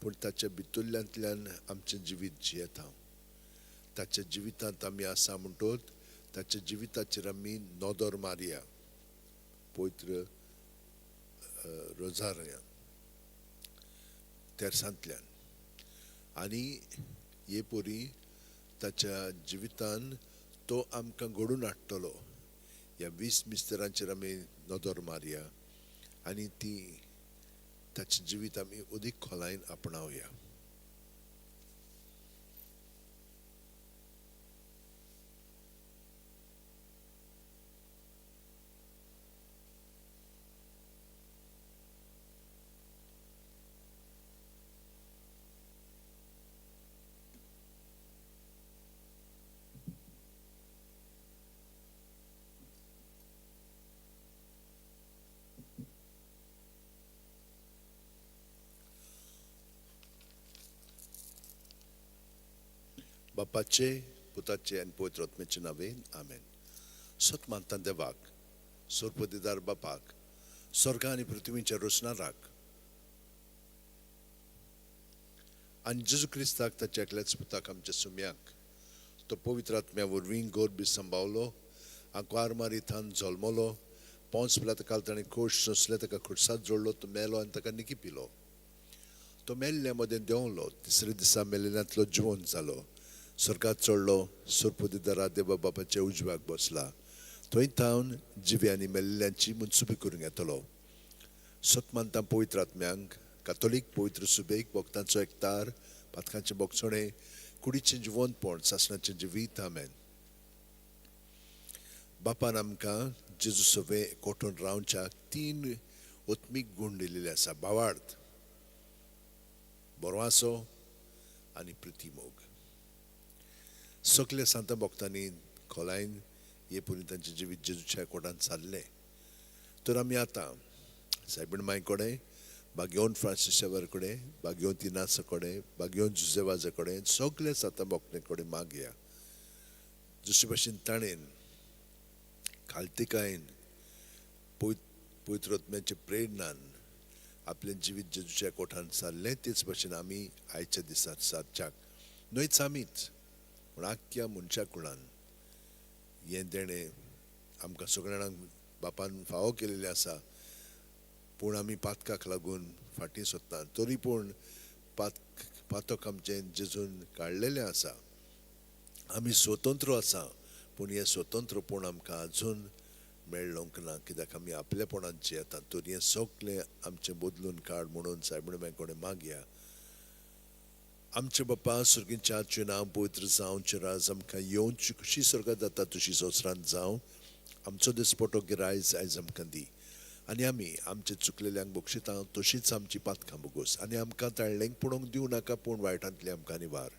पूण ताच्या भितरल्यांतल्यान आमचें जिवीत जियेता. ताच्या जिवितांत आमी आसा म्हणटोच ताच्या जिविताचेर आमी नदर मारया. पवित्र रोजारिया तेर्सांतल्यान आनी हे परी ताच्या जिवितान तो आमकां घडून हाडटलो ह्या 20 मिस्तेरांचेर आमी नदर मारया आनी ती ताचें जिवीत आमी अदीक खोलायेन आपणावया. बापाचे पुताचे आनी पवित्र आत्म्याचे नांवेन आमेन. सत मानता देवाक, सोर्पदीदार बापाक, स्वर्ग आनी पृथ्वीच्या रचणाराक आनी जेजू क्रिस्ताक ताच्या एकल्याच पुताक आमच्या सुम्याक तो पवित्र आत्म्या वरवीं गोरबी सांबावलो, आंकवार मारितान जल्मलो, पोंच पिलाता ताणें खोश सोंसले, ताका खुर्सात जोडलो, तो मेलो आनी ताका निकी पिलो. तो मेल्ल्या मदें देंवलो, तिसरे दिसा मेलेल्यांतलो जिवंत जालो, स्वर्गात चडलो, सोर्पदीदारा देवा बापाच्या उजव्याक बसला. थंय तावन जिवे आनी मेल्ल्यांची मुनसुबी करूंक येतलो. सत मानता पवित्र आत्म्यांक, कातोलीक पवित्र सुबेक, भक्तांचो एकतार, पातकांचे बोगसणे, कुडीचें जिवंतपण, सासणाचें जिवीत आमेन. बापान आमकां जेजू सवे कोठून रावच्याक 3 ओत्मीक गूण दिलेले आसा. भावार्थ, बरवासो आनी प्रितीमोग. सगल्या सांत भक्तांनी खोलायन हे परी तांचें जिवीत जेजूच्या कोटांत सारलें. तर आमी आतां सायबीण माय कोडे बागेवन फ्रांसिसेवर कोडे बागेवन तिनास कोडे बागेवन जुजेवाजा कोडे सगळे साता बोकणे कोडे मागया जशे भाशेन ताणेन खालतिकायेन पवित्र आत्म्याचे प्रेरणान आपले जिवीत जेजूच्या कोठान सारले तेच भाशेन आमी आयच्या दिसार सारच्याक न्हयच आमीच पूण आख्ख्या मनशा कुळान हें देणें आमकां सगळ्यांक बापान फावो केलेलें आसा पूण आमी पातकाक लागून फाटीं सोदता तरी पूण पातक आमचें जेजून काडलेलें आसा आमी स्वतंत्र आसा पूण हें स्वतंत्रपण आमकां आजून मेळ्ळोंक ना कित्याक आमी आपलेपणान जियेता तरी हें सगळें आमचें बदलून काड म्हणून सायबीण कोणें मागया आमचे बापा सुर्गींच्या आजचें नांव पवित्र जावचें राज आमकां येवची खुशी स्वर्गांत जाता तशी संवसारांत जावं आमचो दिसपटो गिरायज आयज आमकां दी आनी आमी आमचे चुकलेल्यांक बक्षिता तशीच आमची पातकां बोगोस आनी आमकां ताळ्ळेंक पडोवंक दिवं नाका पूण वायटांतली आमकां निवार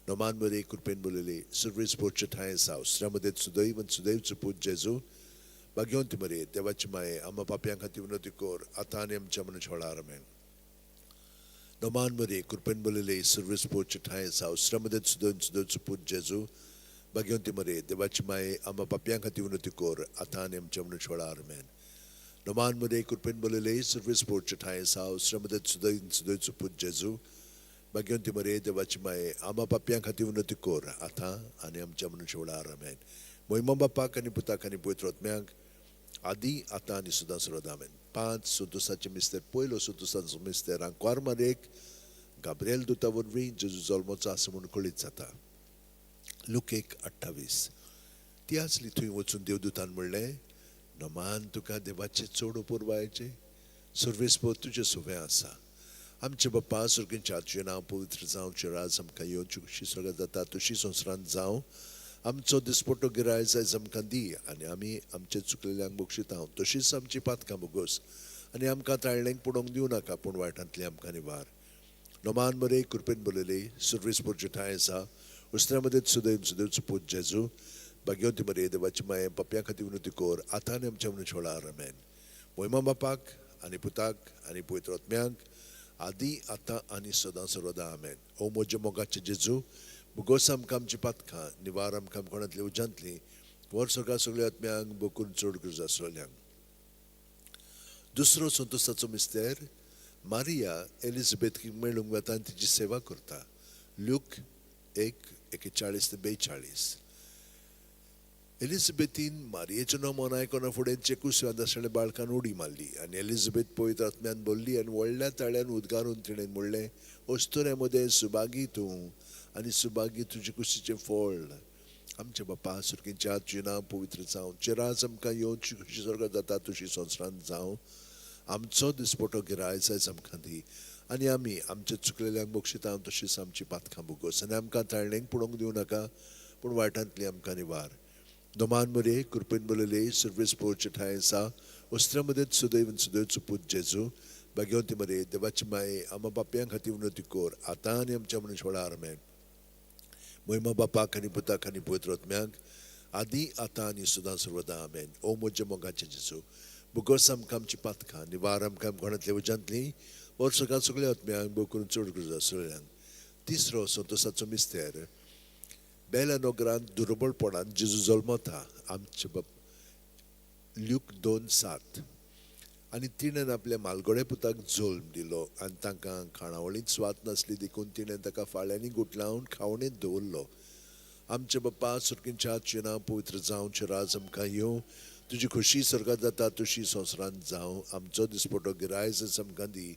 नोमान बरे कृपेन बोलले सर्वीस पोटचे ठाय आसा श्रामदेत सुदैव पूज जेजू भाग्यवंती मरे देवाची माये आम्हा पापयां खातीर विनोती कोर आतां आनी आमच्या मनशा वेळार आमेन नोमान मरे कृपेन बोलले सर्वीस पोटचे ठाय आसा श्रामदेत सुदैव पूज जेजू भाग्यवंती मरे देवाची माये आम्हा पापयां खातीर विनोती कोर आतां आनी आमच्या मनशा वेळार आमेन नोमान मरे कृपेन बोलले सर्वीस पोटचे ठाय आसा श्रामदेत सुदैव पूज जेजू भाग्यवंती मरे देवाची माये आम्हा पापयां खातीर विनोती कोर आतां आनी आमच्या मनशा वेळार आमेन मोहिमा बापाक आनी पुताक आनी पवित्र आत्म्याक आदी आतां आनी सुद्दां सर्वदा आमेन 5 सुतुसाचे मिस्तेर पयलो सुतुसाचो मिस्तेर आंकवार मारेक गाब्रिएल दुता वरवीं जेजू जल्माचो आसा म्हूण कळीत जाता लूक 1:28 ती आसली थंय वचून देवदूतान म्हणलें नोमान तुका देवाचे चड उपुरवायचे सर्वेस तुजे सुवें आसा आमचे बापा सुर्गींच्या आजचें नांव पवित्र जावचें राज आमकां येवची खुशी स्वर्गांत जाता तशी संवसारांत जावं आमचो दिसपटो गिरायज आयज आमकां दी आनी आमी आमचे चुकलेल्यांक बक्षिता तशीच आमची पातकां बोगोस आनी आमकां ताळ्ळेंक पडोवंक दिवं नाका पूण वायटांतली आमकां निवार नोमान बरे कृपेन बोलले सर्वीस पोरचे ठाय आसा उस्त्र्या मदें सुदैव पूज जेजू भाग्यवंती मरे देवाची माये पापयां खातीर विनोती कोर आतां आनी आमच्या मनशा वेळार आमेन मोहिमा बापाक आनी पुताक आनी पवित्र आत्म्याक आदी आतां आनी सदां सर्वदा आमेन ओ म्हज्या मोगाचे जेजू बोगोस आमकां आमची पातकां निवार आमकां कोणांतली उज्यांतली वर सगळ्या सगळ्या आत्म्यांक बोकून चड गरज आसलेल्यांक दुसरो संतोसाचो मिस्तेर मारिया एलिझाबेथीक मेळूंक वता आनी तिची सेवा करता लूक 1:41-42 एलिझाबेथीन मारियेचें नांव आयकना फुडें चेकूस आसलेल्या बाळकान उडी मारली आनी एलिझाबेथ पवित्र आत्म्यान बोल्ली आनी व्हडल्या ताळ्यान उद्गारून तिणें म्हणलें अस्तुऱ्या मदें सुभागी तूं आनी सुभागी तुजे कुशीचें फळ आमच्या बापा सुर्गींच्या आजचें नांव पवित्र जावं चिराज आमकां येवची खुशी स्वर्गांत जाता तशी संवसारांत जावं आमचो दिसपटो गिरायज आयज आमकां दी आनी आमी आमचे चुकलेल्यांक बक्षिता तशीच आमची पातकां बोगोस आनी आमकां ताळ्ळेंक पडोवंक दिवं नाका पूण वायटांतली आमकां निवार नोमान मरे कृपेन बोलले सर्वीस पोरचे ठाय आसा उस्त्र्या मदें सुदैव पूज जेजू भाग्यवंती मरे देवाची माये आम्हा पापयां खातीर विनोती कोर आतां आनी आमच्या मनशा वेळार आमेन मोहिमा बापाक आनी पुताक आनी पवित्र आत्म्याक आदी आतां आनी सुद्दां सर्वदा आमेन ओ म्हज्या मोगाचे जेजू बोगोस आमकां आमची पातकां निवार आमकां कोणांतली उज्यांतली वर सगळ्या आत्म्यांक बोकून चड गरज आसलेल्यांक तिसरो संतोसाचो मिस्तेर बेला नोगरांत दुर्बळपणान जेजू जल्मता आमचे लूक 2:7 आनी तिणें आपल्या मालगोडे पुताक जल्म दिलो आनी तांकां खाणावळींत स्वात नासली देखून तिणें ताका फाळ्यांनी गुटलावन खावणेंत दवरलो आमचे बापा सुर्गींच्या आजचें नांव पवित्र जावचें राज आमकां येवं तुजी खुशी स्वर्गांत जाता तशी संवसारांत जावं आमचो दिसपटो गिरायज आमकां दी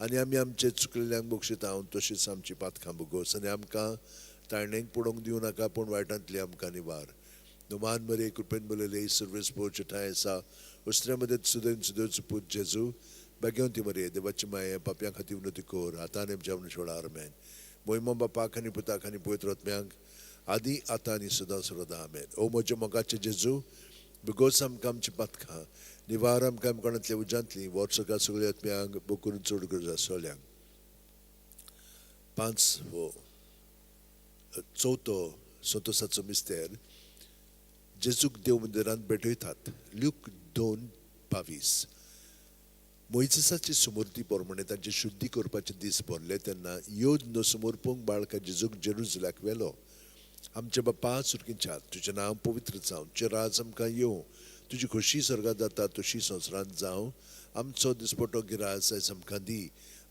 आनी आमी आमचे चुकलेल्यांक बक्षिता तशीच आमची पातकां बोगोस आनी आमकां ताळ्ळेंक पडोवंक दिवं नाका पूण वायटांतली आमकां निवार नोमान मरे कृपेन बोलले सर्वीस पोरचे ठाय आसा उस्त्र्या मदें सुदैव पूज जेजू भाग्यवंती मरे देवाची माये पापयां खातीर विनोती कोर आतां आनी आमच्या मनशा वेळार आमेन मोहिमा बापाक आनी पुताक आनी पवित्र आत्म्यांक आदी आतां आनी सुद्दां सर्वदा आमेन ओ म्हज्या मोगाचे जेजू बेगोस आमकां आमची पातकां निवार आमकां कोणांतली उज्यांतली वर सगळ्या आत्म्यांक बोकून चड गरज आसलेल्यांक 5 चवथो संतोसाचो मिस्तेर जेजूक देव मंदिरांत भेटयतात लूक 2:22 मोइसेसाची सुमूर्ती पोरमणे तांचे शुद्धी करपाचे दीस भरले तेन्ना योद न समोरपूंक बाळका जेजूक जेरुसलाक व्हेलो. आमचे बाप्पा सुरकिंच्या तुझें नांव पवित्र जावं, तुजें राज आमकां येवं, तुजी खोशी स्वर्गात जाता तशी संवसारांत जावं. आमचो दिसपटो गिराय आयज आमकां दी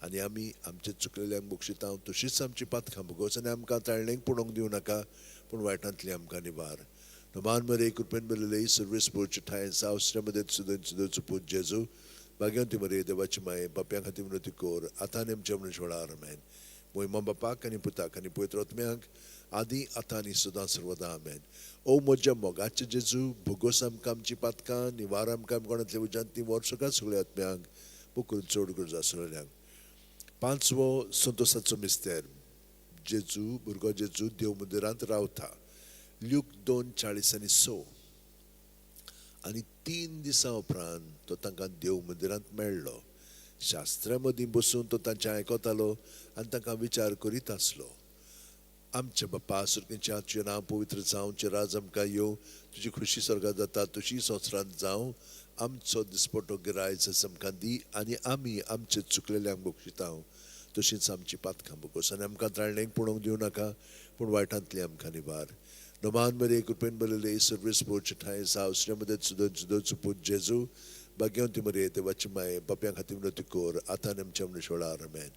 आनी आमी आमचे चुकलेल्यांक बक्षितांव तशीच आमची पातखां भोगोस आनी आमकां ताळणेक पडोवंक दिवं नाका पूण वायटांतली आमकां निवार. नमान मरे कृपेन बरलेले सर्वेस पोरचे ठाय सावस्त्र्यामध्ये सुदैवचो पूत जेजू भाग्यवंती मरे देवाची माये बाप्यां खातीर विनंती कोर आतां आनी आमच्या मनशाळा आमेन. मोहिमा बापाक आनी पुताक आनी पवित्र आत्म्याक आदी आतां आनी सदां सर्वदा आमेन. ओ म्हज्या मोगाचे जेजू भोगोस आमकां आमची पातकां निवार आमकां कोणातल्या उज्यांतली वर्सकां सगळ्या आत्म्यांक पुकरून चड गरज आसलेल्यांक. पांचवो संतोसाचो मिस्तेर जेजू भुरगो जेजू देव मंदिरांत रावता. ल्यूक 2:40-6 आनी 3 दिसां उपरांत तो तांकां देव मंदिरांत मेळ्ळो. शास्त्रा मदीं बसून तो तांचें आयकतालो आनी तांकां विचार करीत आसलो. आमचे बाप्पा सुरकेच्या तुजें नांव पवित्र जावं, तुजें राज आमकां येवं, तुजी खुशी स्वर्गात जाता तशी संवसारांत जावं. आमचो दिसपटो गिराय आयज आमकां दी आनी आमी आमचे चुकलेल्यांक बक्षितांव तशींच आमची पातखां भोगोस आनी आमकां ताळणेक पडोवंक दिवं नाका पूण वायटांतली आमकां निवार. नमान मरे कृपेन बरलेले सर्वेस पोरचे ठाय सावस्त्र्यामध्ये सुदैवचो पूत जेजू भाग्यवंती मरे देवाची माये बाप्यां खातीर विनंती कोर आतां आनी आमच्या मनशाळा आमेन.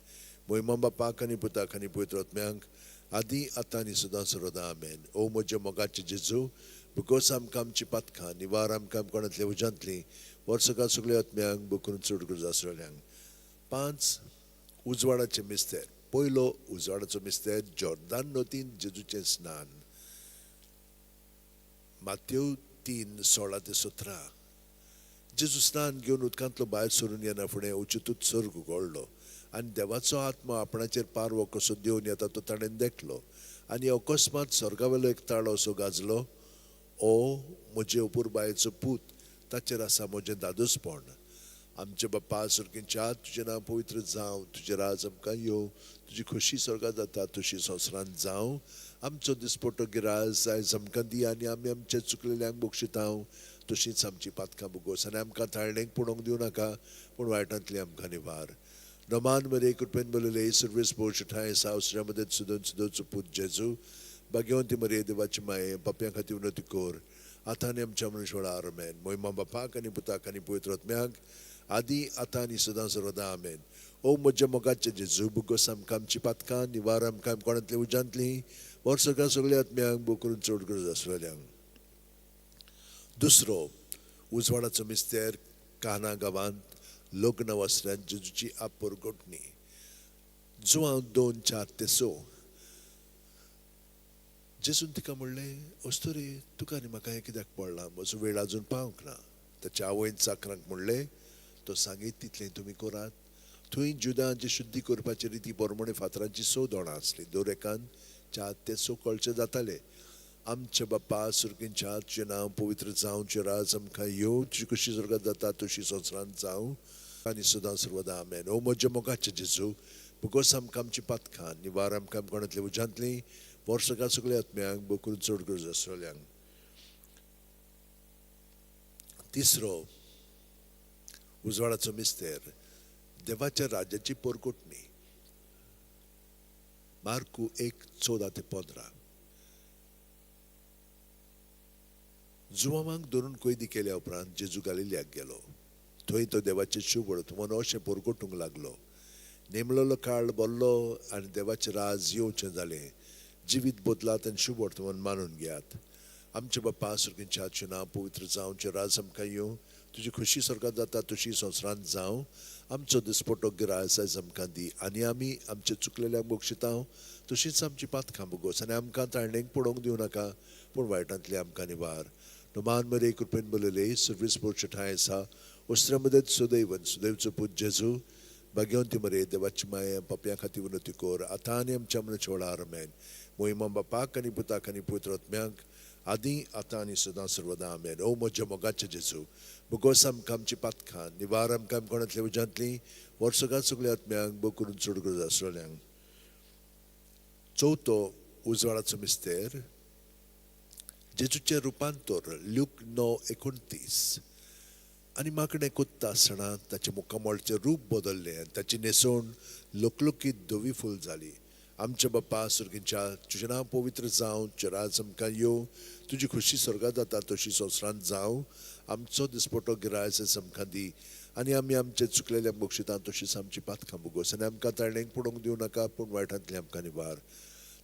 मोहिमा बापाक आनी पुताक आनी पवित्र आत्म्यांक आदी आतां आनी सदां सर्वदा आमेन. ओ म्हज्या मोगाचे जेजू भोगोस आमकां आमची पातखां निवार आमकां कोणातल्या उज्यांतली वर्सकां सगळ्या आत्म्यांक बकरून चड गरज आसलेल्यांक. 5 उजवाडाचे मिस्तेर. पयलो उजवाडाचो मिस्तेर जॉर्दान नदीन जेजूचें स्नान. माथ्यू 3:16-17 जेजू स्नान घेवन उदकांतलो भायर सरून येना फुडें उचितूच सर्ग उगडलो आनी देवाचो आत्मा आपणाचेर पारवो कसो देवन येता तो ताणें देखलो आनी अकस्मात स्वर्गावेलो एक ताळो असो गाजलो. ओ म्हजे अपुरबायेचो पूत, ताचेर आसा म्हजें दादोसपण. आमचे बाप्पा सुरकेच्या तुजें नांव पवित्र जावं, तुजें राज आमकां येवं, तुजी खोशी स्वर्गात जाता तशी संवसारांत जावं. आमचो दिसपटो गिराय आयज आमकां दी आनी आमी आमचे चुकलेल्यांक बक्षितांव तशींच आमची पातखां भोगोस आनी आमकां ताळणेक पडोवंक दिवं नाका पूण वायटांतली आमकां निवार. नमान मरे कृपेन बरलेले सर्वेस पोरचे ठाय सावस्त्र्यामध्ये सुदैवचो पूत जेजू भाग्यवंती मरे देवाची माये बाप्यां खातीर विनंती कोर आतां आनी आमच्या मनशाळा आमेन. मोहिमा बापाक आनी पुताक आनी पवित्र आत्म्याक आदी आतां आनी सदां सर्वदा आमेन. ओ म्हज्या मोगाचे जेजू भोगोस आमकां आमची पातकां निवार आमकां कोणातल्या उज्यांतली वर्सकां सगळ्या आत्म्यांक बकरून चड गरज आसलेल्यांक. दुसरो उजवाडाचो मिस्तेर काना गांवांत लग्न वस्त्यांत जेजूची आपोरगोटणी. जुआंव 2:4-6 जेजून तिका म्हणलें अस्तोरे तुका आनी म्हाका हें कित्याक पडलां, म्हजो वेळ आजून पावंक ना. ताच्या आवयन चाकरांक म्हणलें तो सांगीत तितलें तुमी करात. थंय जुदांचे शुद्धी करपाचे रिती पोरमणे फातरांची 6 दोणां आसलीं. दर एकान 4-6 कळचे जाताले. आमचे बाप्पा सुरकेच्या तुजें नांव पवित्र जावं, तुजें राज आमकां येवं, तुजी कशी स्वर्गात जाता तशी संवसारांत जावं आनी सदां सर्वदा आमेन. ओ म्हज्या मोगाचे जेजू भोगोस आमकां आमची पातखां निवार आमकां कोणातल्या उज्यांतली वर्सकां सगळ्या आत्म्यांक बकरून चड गरज आसलेल्यांक. तिसरो उजवाडाचो मिस्तेर देवाच्या राज्याची पोरगोटणी. मार्कू 1:14-15 जुवामांक धरून कैदी केल्या उपरांत जेजू गालिल्याक गेलो. थंय तो देवाचे शुभ वर्तमान अशें पोरगोटूंक लागलो. नेमलेलो काळ बोल्लो आनी देवाचें राज येवचें जालें. जिवीत बदलात आनी शुभ वर्तमान मानून घेयात. आमचे बाप्पा सुरकेच्या तुजें नांव पवित्र जावं, तुजें राज आमकां येवं, तुजी खुशी स्वर्गात जाता तशी संवसारांत जावं. आमचो दिसपटो गिराय आयज आमकां दी आनी आमी आमचे चुकलेल्यांक बक्षितांव तशींच आमची पातखां भोगोस आनी आमकां ताळणेक पडोवंक दिवं नाका पूण वायटांतली आमकां निवार. नमान मरे कृपेन बरलेले सर्वेस पोरचे ठाय आसा वस्त्रामध्ये सुदैवचो पूत जेजू भाग्यवंती मरे देवाची माये बाप्यां खातीर विनंती कोर आतां आनी आमच्या मनशाच्या वेळार आमेन. मोहिमा बापाक आनी पुताक आनी पवित्र आत्म्यांक आदी आतां आनी सदां सर्वदा आमेन. ओ म्हज्या मोगाचे जेजू भोगोस आमकां आमची पातखां निवार आमकां कोणातल्या उज्यांतली वर्सकां सगळ्या आत्म्यांक बकरून चड गरज आसलेल्यांक. चवथो उजवाडाचो मिस्तेर जेजूचें रुपांतर ल्यूक 9:29 आनी माकडें कोत्ता आसतना ताचे मुखामोळचें रूप बदल्लें आनी ताची न्हेसोण लोकलोकीत धवी फूल जाली. आमच्या बाप्पा सुर्गींच्या तुजें नांव पवित्र जावं, तुजें राज आमकां येवं, तुजी खुशी स्वर्गांत जाता तशी संवसारांत जावं. आमचो दिसपटो गिरायज आमकां दी आनी आमी आमचे चुकलेल्यांक बक्षिता तशीच आमची पातकां भोगोस आनी आमकां ताळणेक पडोवंक दिवं नाका पूण वायटांतली आमकां निवार.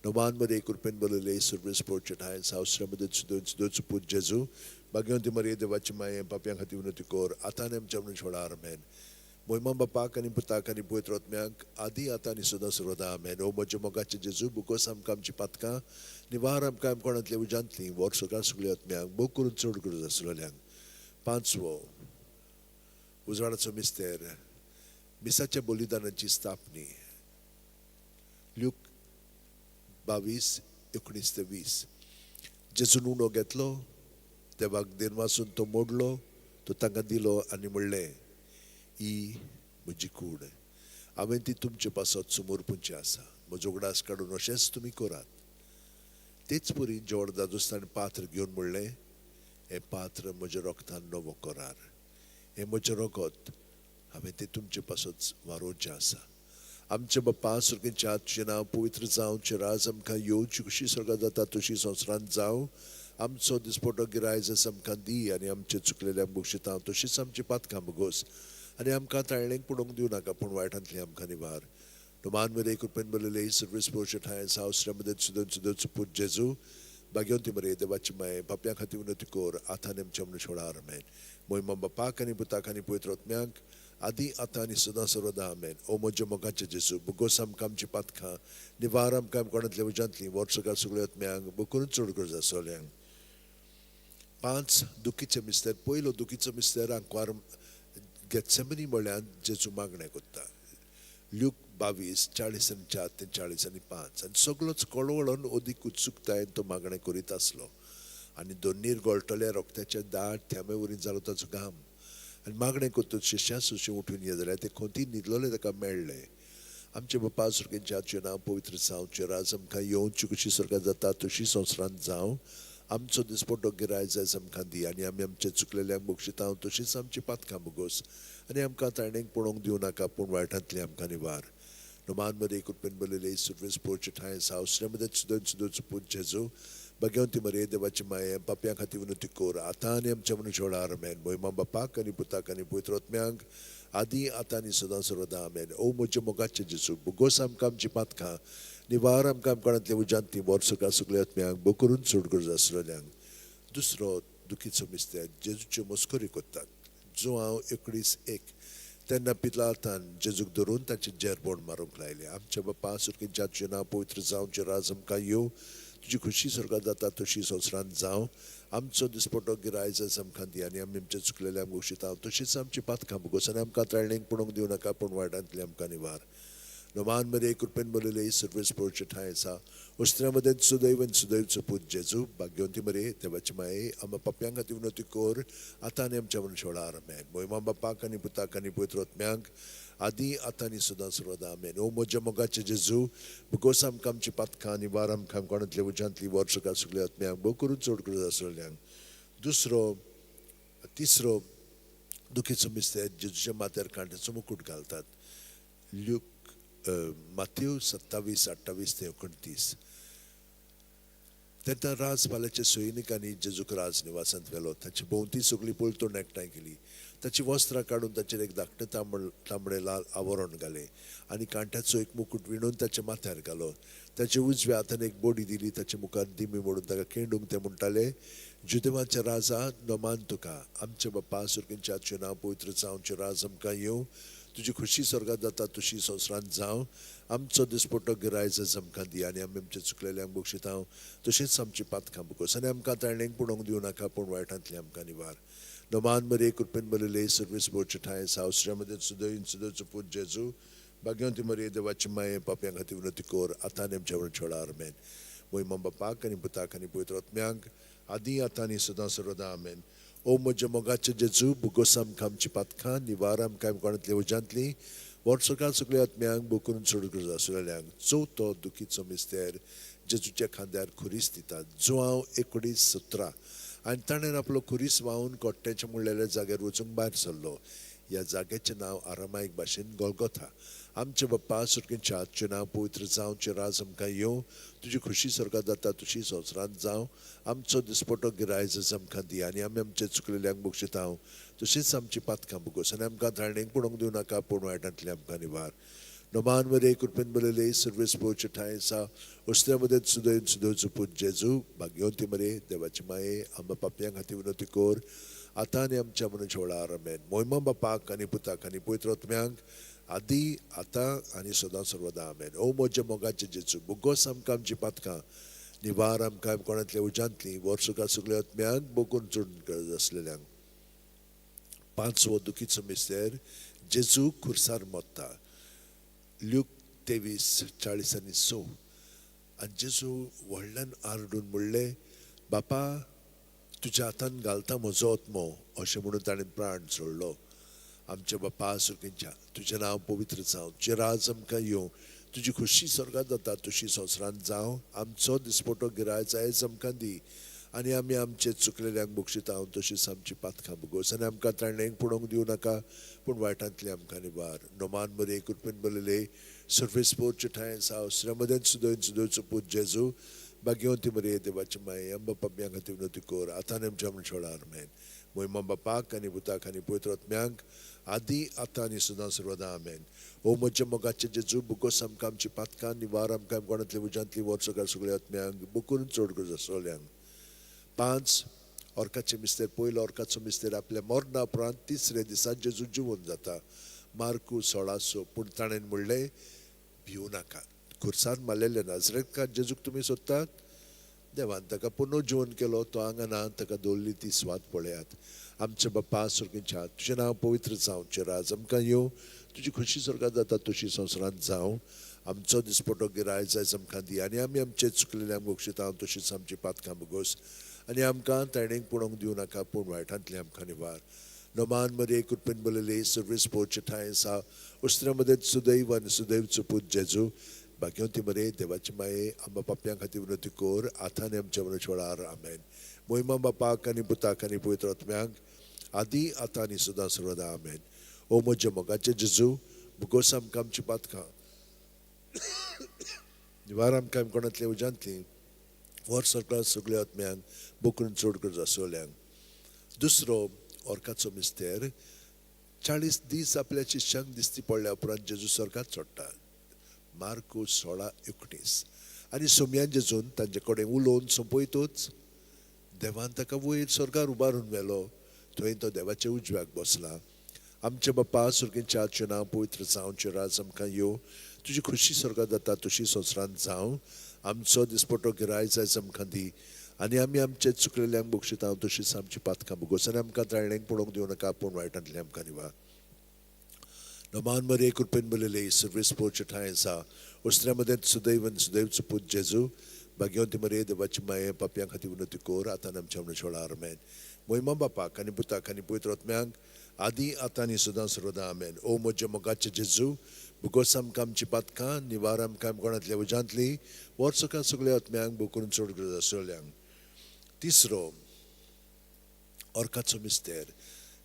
नोमान मध्ये कृपेन बलयले सर्वेस पोरचेठाय सावस्रामध्ये सुदोच पूज जेजू भाग्यवंती मरिये देवाची माये पापयां खातीर विनंती कोर आतां आनी आमच्या म्हणून सोडा आमेन. मोहिमा बापाक आनी पुताक आनी पवित्र आत्म्याक आदी आतां आनी सदां सर्वदा आमेन. ओ म्हज्या मोगाचे जेजू बुकोस आमकां आमची पातकां निवार आमकां कोणांतल्या उजांतली वर सकाळ सगळ्या आत्म्याक बोग करून चड गरज आसलेल्यांक. पांचवो उजवाडाचो मिस्तेर मिसाच्या बलिदानाची स्थापनी. ल्यूक 22:19-20. जेजून उणो घेतलो, देवाक देन वाचून तो मोडलो, तो तांकां दिलो आनी म्हणलें, ही म्हजी कूड, हांवें ती तुमचे पासत समोर पुंची आसा, म्हजो उगडास काडून अशेंच तुमी करात. तेच परी जेवण दादोस्तान पात्र घेवन म्हणलें, हें पात्र म्हज्या रोगतान नवो करार, हें म्हजें रगत, हांवें तें तुमचे पासत वारोवचें आसा. आमचे बाप्पा सुर्गींच्या तुजें नांव पवित्र जावं, तुजें राज आमकां येवची खुशी स्वर्गांत जाता तशी संवसारांत जावं. आमचो दिसपटो गिरायज आमकां दी आनी आमचे चुकलेल्यांक बक्षिता तशीच आमची पातकां भोगोस आनी आमकां ताळणेक पडोवंक दिवं नाका पूण वायटांतली आमकां निवार. नोमान मध्ये कृपेन बलयले सर्वेस पोरचे ठाय सावस्रामध्ये सुदोच पूज जेजू भाग्यवंती मरिये देवाची माये पापयां खातीर विनंती कोर आतां आनी आमच्या म्हणून सोडा आमेन. मोहिमा बापाक आनी पुताक आनी पवित्र आत्म्याक आदी आतां आनी सदां सर्वदा आमेन. ओ म्हज्या मोगाचे जेजू बुगोस आमकां आमची पातकां निवार आमकां कोणांतल्या उजांतली वर सकाळ सगळ्या आत्म्यांक बूक करून चड गरज आसलेल्यांक. 5 दुखीचे मिस्तेर. पयलो दुखीचो मिस्तेर आंकवार गेत्सेमनी म्हळ्यार जेजू मागणें कोत्ता. ल्यूक 22:40-40-5. आनी सगळोच कळवळोन ओदीक उत्सुकतायेन तो मागणें करीत आसलो आनी दोनीर गळटले रोगत्याचे दाट थेंबे वरी जालो ताचो घाम आनी मागणें कोत्तूच शिश्यां सुशी उठून ये जाल्यार ते खोंती न्हिदलोले ताका मेळ्ळे. आमचे बाप्पा सुर्गींच्या तुजें नांव पवित्र जावं, तुजें राज आमकां येवची खुशी स्वर्गांत जाता तशी संवसारांत जावं. आमचो दिसपटो गिरायज आमकां दी आनी आमी आमचे चुकलेल्यांक बक्षिता तशीच आमची पातकां भोगोस आनी आमकां ताळणेक पडोवंक दिवं नाका पूण वायटांतली आमकां निवार. नोमान मध्ये कृपेन बलयले सर्वेस पोरचे ठाय सावस्रामध्ये सुदोच पूज जेजू भाग्यवंती मरिये देवाची माये पापयां खातीर विनंती कोर आतां आनी आमच्या म्हणून सोडा आमेन. मोहिमा बापाक आनी पुताक आनी पवित्र आत्म्याक आदी आतां आनी सदां सर्वदा आमेन. ओ म्हज्या मोगाचे जेजू बुगोस आमकां आमची पातकां निवार आमकां कोणांतल्या उजांतली वर सकाळ सगळ्या आत्म्यांक बूक करून चड गरज आसलेल्यांक. दुसरो दुखीचो मिस्तेर जेजूच्यो मस्करी कोत्तात. जुआंव 19:1. तेन्ना पिलातान जेजूक धरून ताचे जेरबोड मारूंक लायले. आमच्या बाप्पा सुर्गींच्या तुजें नांव पवित्र जावं, तुजें राज आमकां येवं, तुजी खुशी स्वर्गांत जाता तशी संवसारांत जावं. आमचो दिसपटो गिरायज आमकां दी आनी आमी आमच्या चुकलेल्यांक बक्षिता तशीच आमची पातकां भोगोस आनी आमकां ताळणेक पडोवंक दिवं नाका पूण वायटांतली आमकां निवार. नोमान मध्ये कृपेन बलयले सर्वेस पोरचे ठाय आसा वस्त्रामध्ये सुदैवचो पूज जेजू भाग्यवंती मरिये देवाची माये आमच्या पापयां खातीर विनंती कोर आतां आनी आमच्या म्हणून सोडा आमेन. मोहिमा बापाक आनी पुताक आनी पवित्र आत्म्यांक आदी आतां आनी सदां सर्वदा आमेन. ओ म्हज्या मोगाचे जेजू बुगोस आमकां आमची पातकां निवार आमकां कोणांतल्या उजांतली वर सकाळ सगळ्या आत्म्यांक बूक करून चड गरज आसलेल्यांक. तिसरो दुखीचो मिस्तेर जेजूच्या माथ्यार कांट्याचो मुकुट घालतात. Luke Matthew 27:28-29. तेन्ना राजपाल्याच्या सैनिकांनी जेजूक राजनिवासांत व्हेलो. ताची भोंवती सगळी पळतून एकठांय केली. ताची वस्त्रां काडून ताचेर एक धाकटें तांबडे लाल आवरण घालें आनी कांट्याचो एक मुकुट विणून ताच्या माथ्यार घालो. ताच्या उजव्या हातान एक बोडी दिली. ताच्या मुखार दिमी मोडून ताका केंडूंक ते म्हणटाले, जुदेवाच्या राजा नोमान तुका. आमच्या बाप्पा सुर्गींच्या तुजें नांव पवित्र जावं, तुजें राज आमकां येवं, तुजी खुशी स्वर्गांत जाता तशी संवसारांत जावं. आमचो दिसपटो गिरायज आमकां दी आनी आमी आमच्या चुकलेल्यांक बक्षिता तशेंच आमची पातकां भोगोस आनी आमकां ताळणेक पडोवंक दिवं नाका पूण वायटांतली आमकां निवार. नोमान मरिये कृपेन बलयले सर्वेस पोरचे ठाय सावस्रामध्ये सुदोच पूज जेजू भाग्यवंती मरिये देवाची माये पापयां खातीर विनंती कोर आतां आनी आमच्या म्हणून सोडा आमेन. मोहिमा बापाक आनी पुताक आनी पवित्र आत्म्यांक आदी आतां आनी सदां सर्वदा आमेन. ओ म्हज्या मोगाचे जेजू बुगोस आमकां आमची पातकां निवार आमकां कोणांतल्या उजांतली वर सकाळ सगळ्या आत्म्यांक बूक करून चड गरज आसलेल्यांक. चवथो दुखीचो मिस्तेर जेजूच्या खांद्यार खुरीस दितात. जुआंव 19:17. आनी ताणें आपलो खुरीस व्हांवून कोट्ट्याच्या मुळ्ळेल्या जाग्यार वचूंक भायर सरलो. ह्या जाग्याचें नांव आरामायक भाशेन गोल्गोथा. आमचे बाप्पा सुरकेच्या तुजें नांव पवित्र जावं, तुजें राज आमकां येवं, तुजी खुशी स्वर्गांत जाता तशी संवसारांत जावं. आमचो दिसपटो गिरायज आज आमकां दी आनी आमी आमचे चुकलेल्यांक बक्षितांव, तशीच आमची पातकां भोगोस आनी आमकां धारणेक पडोवंक दिवं नाका, पूण वायटांतली आमकां निवार. नोमान मरे कृपेन बलयले सर्वेस पोवचे ठांय आसा, उस्त्या मदें सुदैन सुदैवचो पूत जेजू, भाग्यवंती मरे देवाची माये, आमच्या पापयां खातीर विनोती कोर, आतां आनी आमच्या मनशाच्या वेळार आमेन. मोहिमा बापाक आनी पुताक आनी पवित्र आत्म्यांक, आदी आतां आनी सदां सर्वदा आमेन. ओ म्हज्या मोगाचे जेजू, बुगोस आमकां आमची पातकां, निवार आमकां कोणांतल्या उज्यांतली, वर्सुका सगळ्या आत्म्यांक बोगून चड गरज आसलेल्यांक. पांचवो दुखीचो मिस्तेर, जेजू खुर्सार मोत्ता. ल्यूक 23:40-6. आनी जेजू व्हडल्यान आरडून म्हणलें, बापा तुज्या हातान घालता म्हजो आत्मो, अशें म्हणून ताणें प्राण सोडलो. आमच्या बापा सुरकेच्या तुजें नांव पवित्र जावं, तुजें राज आमकां येवं, तुजी खुशी स्वर्गांत जाता तशी संवसारांत जावं. आमचो दिसपटो गिरायज आयज आमकां दी आनी आमी आमचे चुकलेल्यांक बक्षितांव, तशीच आमची पातकां भोगोस आनी आमकां तारणेक पडोवंक दिवं नाका, पूण वायटांतली आमकां निवार. नोमान मरे कृपेन बलयले सर्वेस पोरचे ठांय आसा, उसऱ्या मदें सुदैन सुदैवचो पूत जेजू, भाग्यवंती मरे देवाची माये, आमच्या पापयां खातीर विनोती कोर, आतां आनी आमच्या मनशाच्या वेळार आमेन. मोहिमा बापाक आनी पुताक आनी पवित्र आत्म्यांक, आदी आतां आनी सदां सर्वदा आमेन. ओ म्हज्या मोगाचे जेजू, बुगोस आमकां आमची पातकां, निवार आमकां कोणांतली उज्यांतली वर्सुकार सगळ्या आत्म्यांक, बुकून चड गरज आसलेल्यांक. 5. ऑर्काचे मिस्तेर. पयलो ऑर्काचो मिस्तेर, आपल्या मरणा उपरांत तिसरे दिसा जेजू जिवून जाता. मार्कू 16:6. पूण ताणें म्हणलें, भिवू नाका, खुर्सार मारलेले नाजरेकार जेजूक तुमी सोदतात, देवान ताका पुनर्जीवन केलो, तो हांगा ना, ताका दवरली ती स्वाद पळयात. आमचे बाप्पा सुरकेच्या तुजें नांव पवित्र जावं, तुजें राज आमकां येवं, तुजी खुशी स्वर्गांत जाता तशी संवसारांत जावं. आमचो दिसपटो गिरायज आयज आमकां दी आनी आमी आमचे चुकलेल्यांक बक्षितांव, तशीच आमची पातकां भोगोस आनी आमकां तारणेक पडोवंक दिवं नाका, पूण वायटांतली आमकां निवार. नोमान मरे कृपेन बलयले सर्वेस पोवचे ठांय आसा, उस्त्या मदें सुदैव आनी सुदैवचो पूत जेजू, भाग्यवंती मरे देवाची माये, आमच्या पापयां खातीर विनोती कोर, आतां आनी आमच्या मनशाच्या वेळार आमेन. मोहिमा बापाक आनी पुताक आनी पवित्र आत्म्यांक, आदी आतां आनी सदां सर्वदा आमेन. ओ म्हज्या मोगाचे जेजू, बुगोस आमकां आमची पातकां, निवार आमकां कोणांतल्या उज्यांतली, वर्सुकार सगळ्या आत्म्यांक, बुकून चड गरज आसलेल्यांक. दुसरो ऑर्काचो मिस्तेर. 40 दीस आपल्या शिश्यांक दिसती पडल्या उपरांत जेजू स्वर्गांत चडटा. मार्कू 16:19. आनी सोमयान जेजून तांचे कडेन उलोवन सोंपयतूच देवान ताका वयर स्वर्गार उबारून व्हेलो, थंय तो देवाच्या उजव्याक बसला. आमचे बाप्पा सुरकेच्या तुजें नांव पवित्र जावं, तुजें राज आमकां येवं, तुजी खुशी स्वर्गांत जाता तशी संवसारांत जावं. आमचो दिसपटो गिरायज आयज आमकां दी आनी आमी आमचे चुकलेल्यांक बक्षितांव, तशीच आमची पातकां भोगोस आनी आमकां तारणेक पडोवंक दिवं नाका, पूण वायटांतली आमकां निवार. नोमान मरे कृपेन बलयले सर्वेस पोवचे ठांय आसा, उस्त्या मदें सुदैव आनी सुदैवचो पूत जेजू, भाग्यवंती मरे देवाची माये, पापयां खातीर विनोती कोर, आतां आनी आमच्या मनशाच्या वेळार आमेन. मोहिमा बापाक आनी पुताक आनी पवित्र आत्म्यांक, आदी आतां आनी सदां सर्वदा आमेन. ओ म्हज्या मोगाचे जेजू, बुगोस आमकां आमची पातकां, निवार आमकां कोणांतल्या उज्यांतली, वर्सुकार सगळ्या आत्म्यांक, बुकून चड गरज आसलेल्यांक. तिसरो ऑर्काचो मिस्तेर.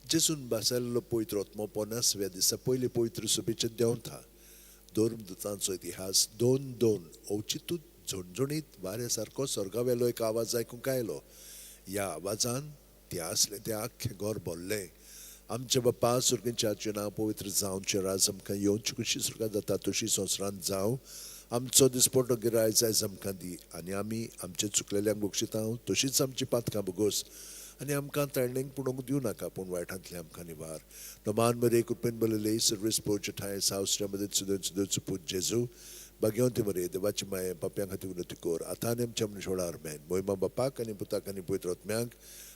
जेजून बासायल्लो पवित्र आत्मो 50व्या दिसा पयली पवित्र सभेचेर देंवता. धर्मदुतांचो इतिहास 2:2. औचितूच झणझणीत वाऱ्या सारको स्वर्गावेलो एक आवाज आयकूंक आयलो. ह्या आवाजान ते आसले ते आख्खें घर भरलें. आमचे बाप्पा सुरकेच्या तुजें नांव पवित्र जावं, तुजें राज आमकां येवं, तुजी खुशी स्वर्गांत जाता तशी संवसारांत जावं. आमचो दिसपटो गिरायज आयज आमकां दी आनी आमी आमचे चुकलेल्यांक बक्षितांव, तशीच आमची पातकां भोगोस आनी आमकां तारणेक पडोवंक दिवं नाका, पूण वायटांतली आमकां निवार. नोमान मरे कृपेन बलयले सर्वेस पोवचे ठांय आसा, उस्त्या मदें सुदैन सुदैवचो पूत जेजू, भाग्यवंती मरे देवाची माये, पापयां खातीर विनोती कोर, आतां आनी आमच्या मनशाच्या वेळार आमेन. मोहिमा बापाक आनी पुताक आनी पवित्र आत्म्यांक,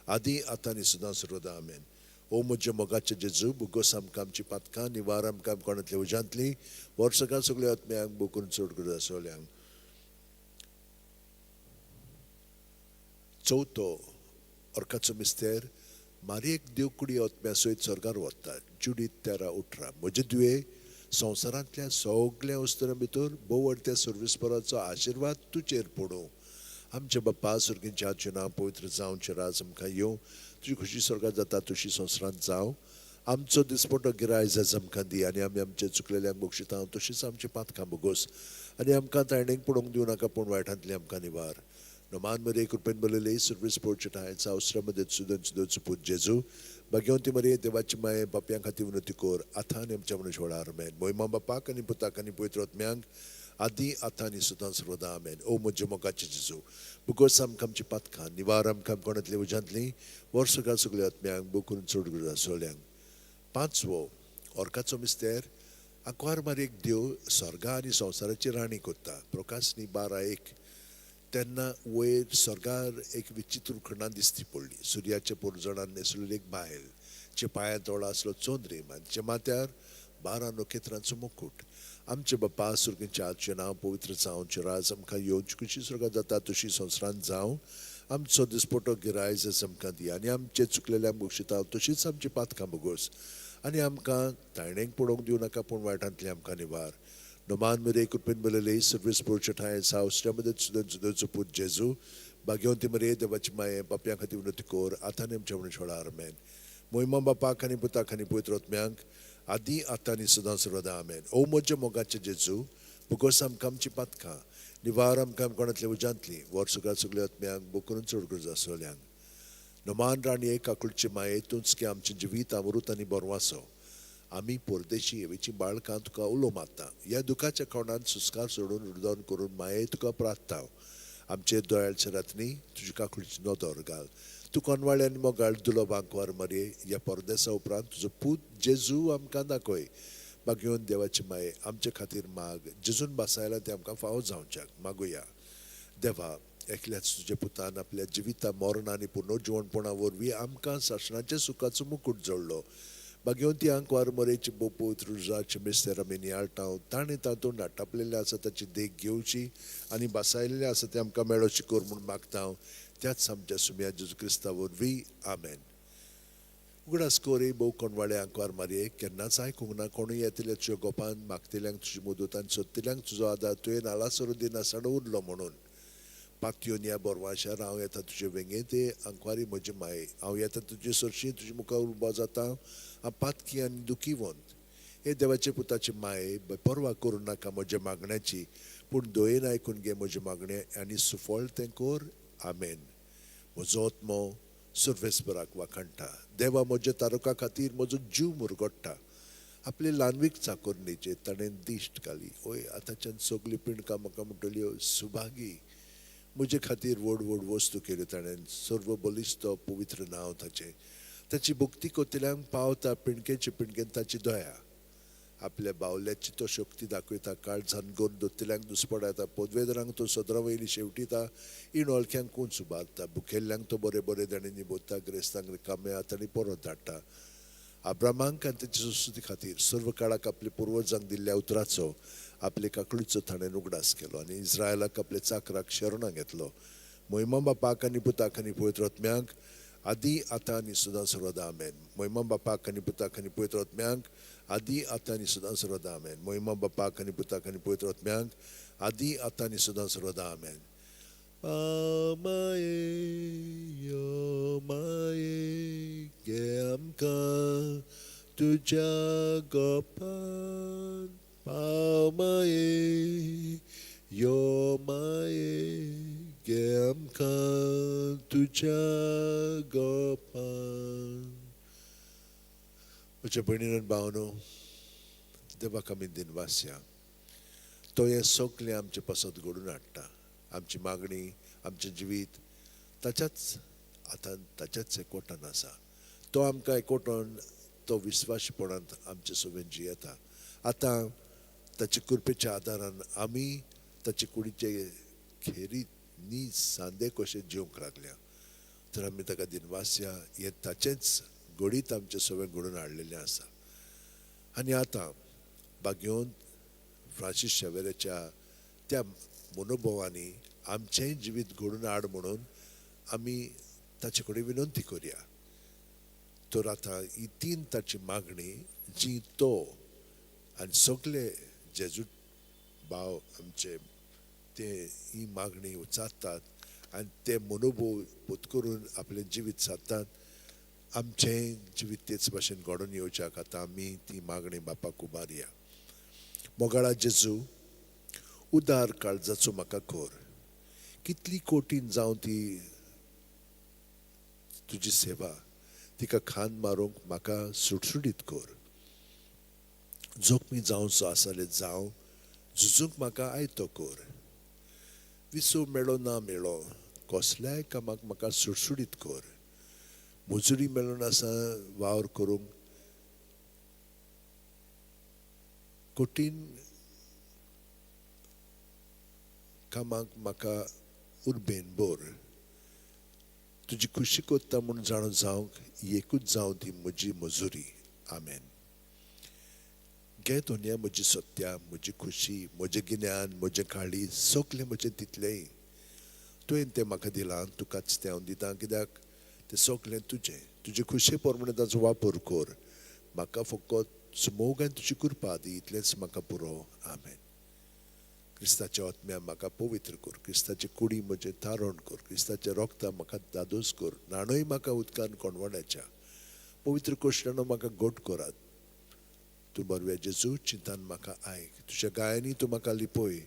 आदी आतां आनी सदां सर्वदा आमेन. ओ म्हज्या मोगाचे जेजू, बुगोस आमकां आमची पातकां, निवार आमकां कोणांतल्या उज्यांतली, वर्सुकार सगळ्या आत्म्यांक, बुकून चड गरज आसलेल्यांक. चवथो ऑर्काचो मिस्तेर. मारयेक देवकुडी आत्म्या सयत स्वर्गार वता. जुडीत 13:18. म्हजे दुये संवसारांतल्या सगळ्या वस्तूंच्या भितर भोव व्हडल्या सर्वेस्पराचो आशिर्वाद तुजेर पडूं आमचे बाप्पा सुर्गींच्या नांव पवित्र जावचे राज आमकां येवं तुजी खुशी स्वर्गात जाता तशी संवसारांत जावं आमचो दिसपटो गिरायज आज आमकां दी आनी आमी आमचे चुकलेल्यांक बक्षिता तशीच आमची पातकां बोगोस आनी आमकां तायणेक पडोवंक दिवं नाका पूण वायटांतली आमकां निवार नमान मरे कृपेन बलयले सर्वीस पोर्चटायचा अवसरामध्ये सुदन सुदोच पूत जेजू भाग्यवंती मरे देवाची माये बापयां खातीर विनंती कोर आतां आनी आमच्या मनशाळार आमेन मोहिमा बापाक आनी पुताक आनी पवित्र आत्म्यांक आदी आतां आनी सुद्दां सर्वदा आमेन ओ म्हजे मोगाचे जेजू बुगोस आमकां आमची पातकां निवार आमकां कोणातली उजांतली वर्सगार सगळ्या आत्म्यांक बुकून चड गुजा सोल्यांक पांचवो ऑर्काचो मिस्तेर आंकवार मारेक देव स्वर्गा आनी संवसाराची राणी कोत्ता प्रकाशनी 12:1 तेन्ना वयर स्वर्गार एक विचित्र खणां दिसती पडली सुर्याच्या पोरजणान न्हेसलेली एक बायल चे पांयां तोडा आसलो चोंद्रीम आनी चे माथ्यार 12 नखेत्रांचो मुकुट आमचे बाप्पा सुर्गींच्या आजचें नांव पवित्र जावचें राज आमकां येवची खुशी स्वर्गात जाता तशी संवसारांत जावं आमचो दिसपटो गिरायज आमकां दी आनी आमचे चुकलेल्यांक बक्षिता तशीच आमची पातकां बोगोस आनी आमकां तायणेक पडोवंक दिवं नाका पूण वायटांतली आमकां निवार नमान मरे कृपेन बलयले सर्वीस पोर्चटाय सावस्ट्यामध्ये सुद्दां सुद्दांचो पूत जेजू भाग्यवंती मरे देवाची माये बापयां खातीर विनंती कोर आतां आनी आमच्या मनशाळार आमेन मोहिमा बापाक आनी पुताक आनी पवित्र आत्म्यांक आदी आतां आनी सदां सर्वदा आमेन ओ म्हज्या मोगाचे जेजू बुगोस आमकां आमची पातकां निवार आमकां कोणातले उजांतली वर्सगार सगळ्या आत्म्यांक बुकून चड गरज आसलेल्यांक नमान राणये काकुळचे माये तूंच की आमचें जिवीत अमृत आनी बरवासो आमी परदेशी येवेची बाळकां तुका उलो मारता ह्या दुखाच्या कोणान सुस्कार सोडून रुदन करून माये तुका प्रार्थाव आमचे दोळ्याच्या रातनी तुजी काकुळीची नदर घाल तूं कोनवाळ्यान मोगाळ दुलो बांकवार मरे ह्या परदेसा उपरांत तुजो पूत जेजू आमकां दाखय भाग्यवन देवाची माये आमचे खातीर माग जेजून बासायला ते आमकां फावो जावच्याक मागुया देवा एकल्याच तुजे पुतान आपल्या जिविता मरण आनी पुनर्जीवणपणा वरवीं आमकां सासणाच्या सुखाचो मुकुट जोडलो भाग्यवंती आंकवार मरेची पवित्र रुजाचे मिस्तेर आमी नियाळटाव ताणें तातूंत नाटापलेले आसा ताची देख घेवची आनी बासायलेले आसा ते आमकां मेळोची कोर म्हूण मागता त्याच आमच्या सुम्या जेजू क्रिस्ता वरवीं आमेन उगडास कोरे भोव कोणवाळे आंकवार मारये केन्नाच आयकूंक ना कोणूय येतले तुज्या गोपान मागतल्यांक तुजी मुदत आनी सोदतल्यांक तुजो आदार तुवें नाला सरून दिना सण उरलो म्हणून पातयोन ह्या बोरवाशार हांव येता तुजे वेंगे ते आंकवारी म्हजे माये हांव येता तुजे सरशी तुजे मुखार उबो जाता हांव पातकी आनी दुखी वंत हे देवाचे पुताचे माये परवा करूं नाका म्हज्या मागण्याची पूण दोयेन आयकून घे म्हजे मागणे आनी सुफळ तें कोर आमेन म्हजो आत्मो सर्वेस्पराक वाखणटा देवा म्हज्या तारका खातीर म्हजो जीव मुरगोडटा आपले ल्हानवीक चाकोरणेचे ताणें दिश्ट घाली ओय आतांच्यान सगळी पिणकां म्हाका म्हणटल्यो सुभागी म्हजे खातीर व्हड व्हड वस्तू केल्यो ताणें सर्व बलिश्ट पवित्र नांव ताचें ताची भक्ती कोतल्यांक पावता पिणकेचे पिणकेन ताची दया आपल्या बावल्याची तो शक्ती दाखयता काळजान गोन दोत्तल्यांक दुसपड येता पदवेदरांक तो सदरा वयली शेवटीता इणोळख्यांक कोण उबारता बुखेल्ल्यांक तो बरे बरे दाणींनी बोत्ता ग्रेस्तांक रिकामे आतांनी परत धाडटा अब्रामांक आनी ताचे सुस्ती खातीर सर्व काळाक आपल्या पुर्वजांक दिल्ल्या उतराचो आपले काकळीचो ताणें उगडास केलो आनी इस्रायलाक आपल्या चाकराक शरणां घेतलो मोहिमा बापाक आनी पुताक आनी पवित्र आत्म्यांक आदी आतां आनी सदां सर्वदा आमेन मोहिमा बापाक आनी पुताक आनी पवित्र आत्म्यांक आदी आतां आनी सदां सर्वदा आमेन मोहिमा बापाक आनी पुताक आनी पवित्र आत्म्यांक आदी आतां आनी सदां सर्वदा आमेन माये यो माये गे आमकां तुज्या गोपान पाव माये यो माये गे आमकां तुज्या गोपान म्हज्या भयणीन भावनो देवाक आमी दिनवास या तो हें सगलें आमचे पसंत घडून हाडटा आमची मागणी आमचें जिवीत ताच्याच हातान ताच्याच एकवटान आसा तो आमकां एकवटोन तो विस्वासपणांत आमचे सोबेन जियेता आतां ताचे कृपेच्या आदारान आमी ताचे कुडीचे खेरीत नीज सांदे कशें जिवंक लागल्या तर आमी ताका दिनवास या हें ताचेंच घडीत आमचे सगळें घडून हाडलेलें आसा आनी आतां भाग्योन फ्रांसीस शेवेरेच्या त्या मनोभवांनी आमचेंय जिवीत घडून हाड म्हणून आमी ताचे कडेन विनंती करुया तर आतां ही तीन ताची मागणी जी तो आनी सगळे जेजूट भाव आमचे ते ही मागणी उचारतात आनी ते मनोभव करून आपलें जिवीत सादतात. आमचें जिवीत तेच भाशेन घडोवन येवच्या खातीर आमी ती मागणी बापाक उबारया. मोगाळा जेजू, उदार काळजाचो म्हाका कोर. कितली कोटीन जावं ती तुजी सेवा, तिका खांद मारूंक म्हाका सुटसुटीत कोर. जोखमी जावचो आसले जावं, झुजूंक म्हाका आयतो कोर. विसो मेळो ना मेळो, कसल्याय कामाक म्हाका सुटसुटीत कोर. मजुरी मेळून आसा वावर करूंक कोटीन कामाक म्हाका उर्बेन बोर. तुजी खुशी कोत्ता म्हूण जाणो जावंक एकूच जावं ती म्हजी मजुरी. आमेन. घे दोनिया म्हजी सत्या, म्हजी खुशी, म्हजें गिन्यान, म्हजें काळीज, सगलें म्हजें तितलेंय तुवें तें म्हाका दिलां. तुकाच तें हांव दितां, कित्याक तें सगलें तुजें. तुजे खुशे प्रमाणे ताचो वापर कर. म्हाका फकत मोगान तुजी कृपा दी, इतलेंच म्हाका पुरो. आमेन. क्रिस्ताच्या आत्म्या म्हाका पवित्र कर. क्रिस्ताची कुडी म्हजें तारण कर. क्रिस्ताच्या रोगता म्हाका दादोस कर. नाणय म्हाका उदकान कोणवड्याच्या पवित्र कोश्टानो म्हाका गोट करात. तूं बरव्या जेजू, चिंतान म्हाका आयक. तुज्या गायांनी तूं म्हाका लिपय.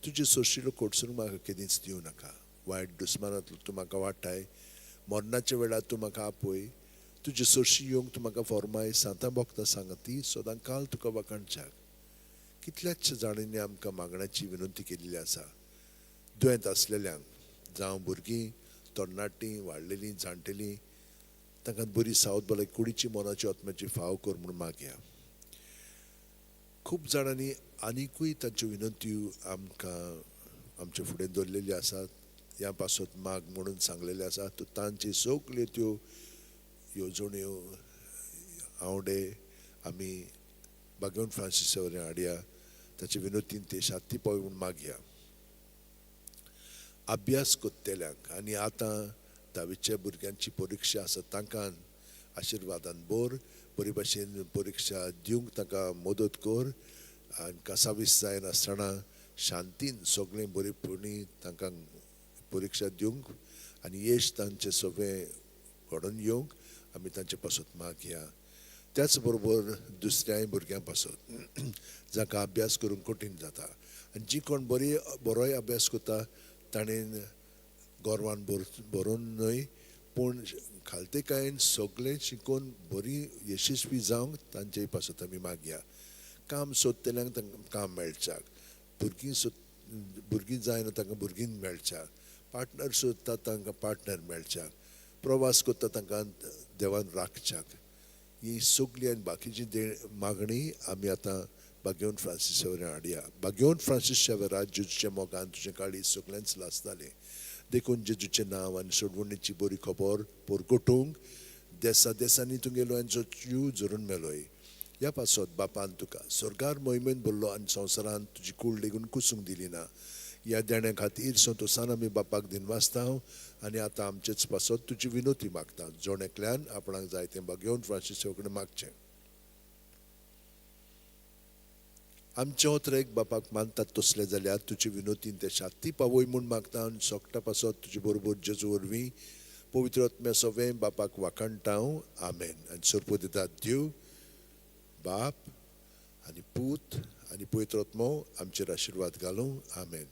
तुजे सोशिल्लो कोडसून म्हाका केदींच दिवं नाका. वायट दुस्मानांतलो तूं म्हाका वाटाय. मरणाच्या वेळार तूं म्हाका आपय. तुजे सोर्शी येवंक तूं म्हाका फॉर्माय. सांतां भोगतां सांगाती सदां काल तुका वखाणच्याक. कितल्याच जाणांनी आमकां मागण्याची विनंती केल्ली आसा. दुयेंत आसलेल्यांक, जावं भुरगीं, तरणाटीं, वाडलेलीं, जाणटेलीं, तांकां बरी सावद भलाय कुडीची मोनाची आत्म्याची फाव कर म्हूण मागया. खूब जाणांनी आनिकूय तांच्यो विनंत्यो आमकां आमचे फुडें दवरलेल्यो आसात. ह्या पासत माग म्हणून सांगलेले आसात. तो तांची सगल्यो त्यो येवजण्यो आवडे आमी भगवंत फ्रांसीस वरें हाडया. ताचे विनंतीन ते शांती पावय म्हूण मागया. अभ्यास कोत्तेल्यांक आनी आतां 10वीच्या भुरग्यांची परिक्षा आसा तांकां आशिर्वादान भर. बरे भाशेन परिक्षा दिवंक तांकां मदत कर. आनी कासावीस जायनासतना शांतीन सगळें बरेपणी तांकां परिक्षा दिवंक आनी येश तांचें सगळें घडोवन येवंक आमी तांचे पासत मागया. त्याच बरोबर दुसऱ्याय भुरग्यां पासत जाका अभ्यास करूंक कठीण जाता. आनी जी कोण बरोय अभ्यास करता ताणें गोरवान बरोवन न्हय पूण खालतेकायेन सगळें शिकून बरी यशस्वी जावंक तांचे पासत आमी मागया. काम सोदतल्यांक तांकां काम मेळच्याक. भुरगीं जायना तांकां भुरगीं मेळच्याक. पार्टनर सोदता तांकां पार्टनर मेळच्याक. प्रवास करता तांकां देवान राखच्याक. ही सगळी आनी बाकीची मागणी आमी आतां भगवंत फ्रांसीस वरें हाडया. भगवंत फ्रांसीसच्या वेळार जेजूच्या मोगान तुजें काळीज सगळ्यांच लासतालें. देखून जेजूचें नांव आनी सोडवणेची बरी खबर परगटूंक देसा देसांनी तुगेलो हांचो जीव झरून मेलोय. ह्या पासत बापान तुका स्वर्गार मोहिमेन भरलो आनी संवसारांत तुजी कूड लेगून कुसूंक दिली ना. ह्या देण्या खातीर संतोसान आमी बापाक दिनवासता आनी आतां आमचेच पासत तुजी विनोती मागता. जोण एकल्यान आपणाक जाय तें भगवंत फ्रांसीसा कडेन मागचें. आमचे ओतरेक बापाक मानतात तसले जाल्यार तुजी विनोतीन ते शांती पावय म्हूण मागता. आनी सोगटा पासत तुजे बरोबर जेजू वरवीं पवित्र आत्म्या सवें बापाक वाखाणटा. आमेन. आनी सर्पो दितात देव बाप आनी पूत आनी पवित्र आत्मो आमचेर आशिर्वाद घालूं. आमेन.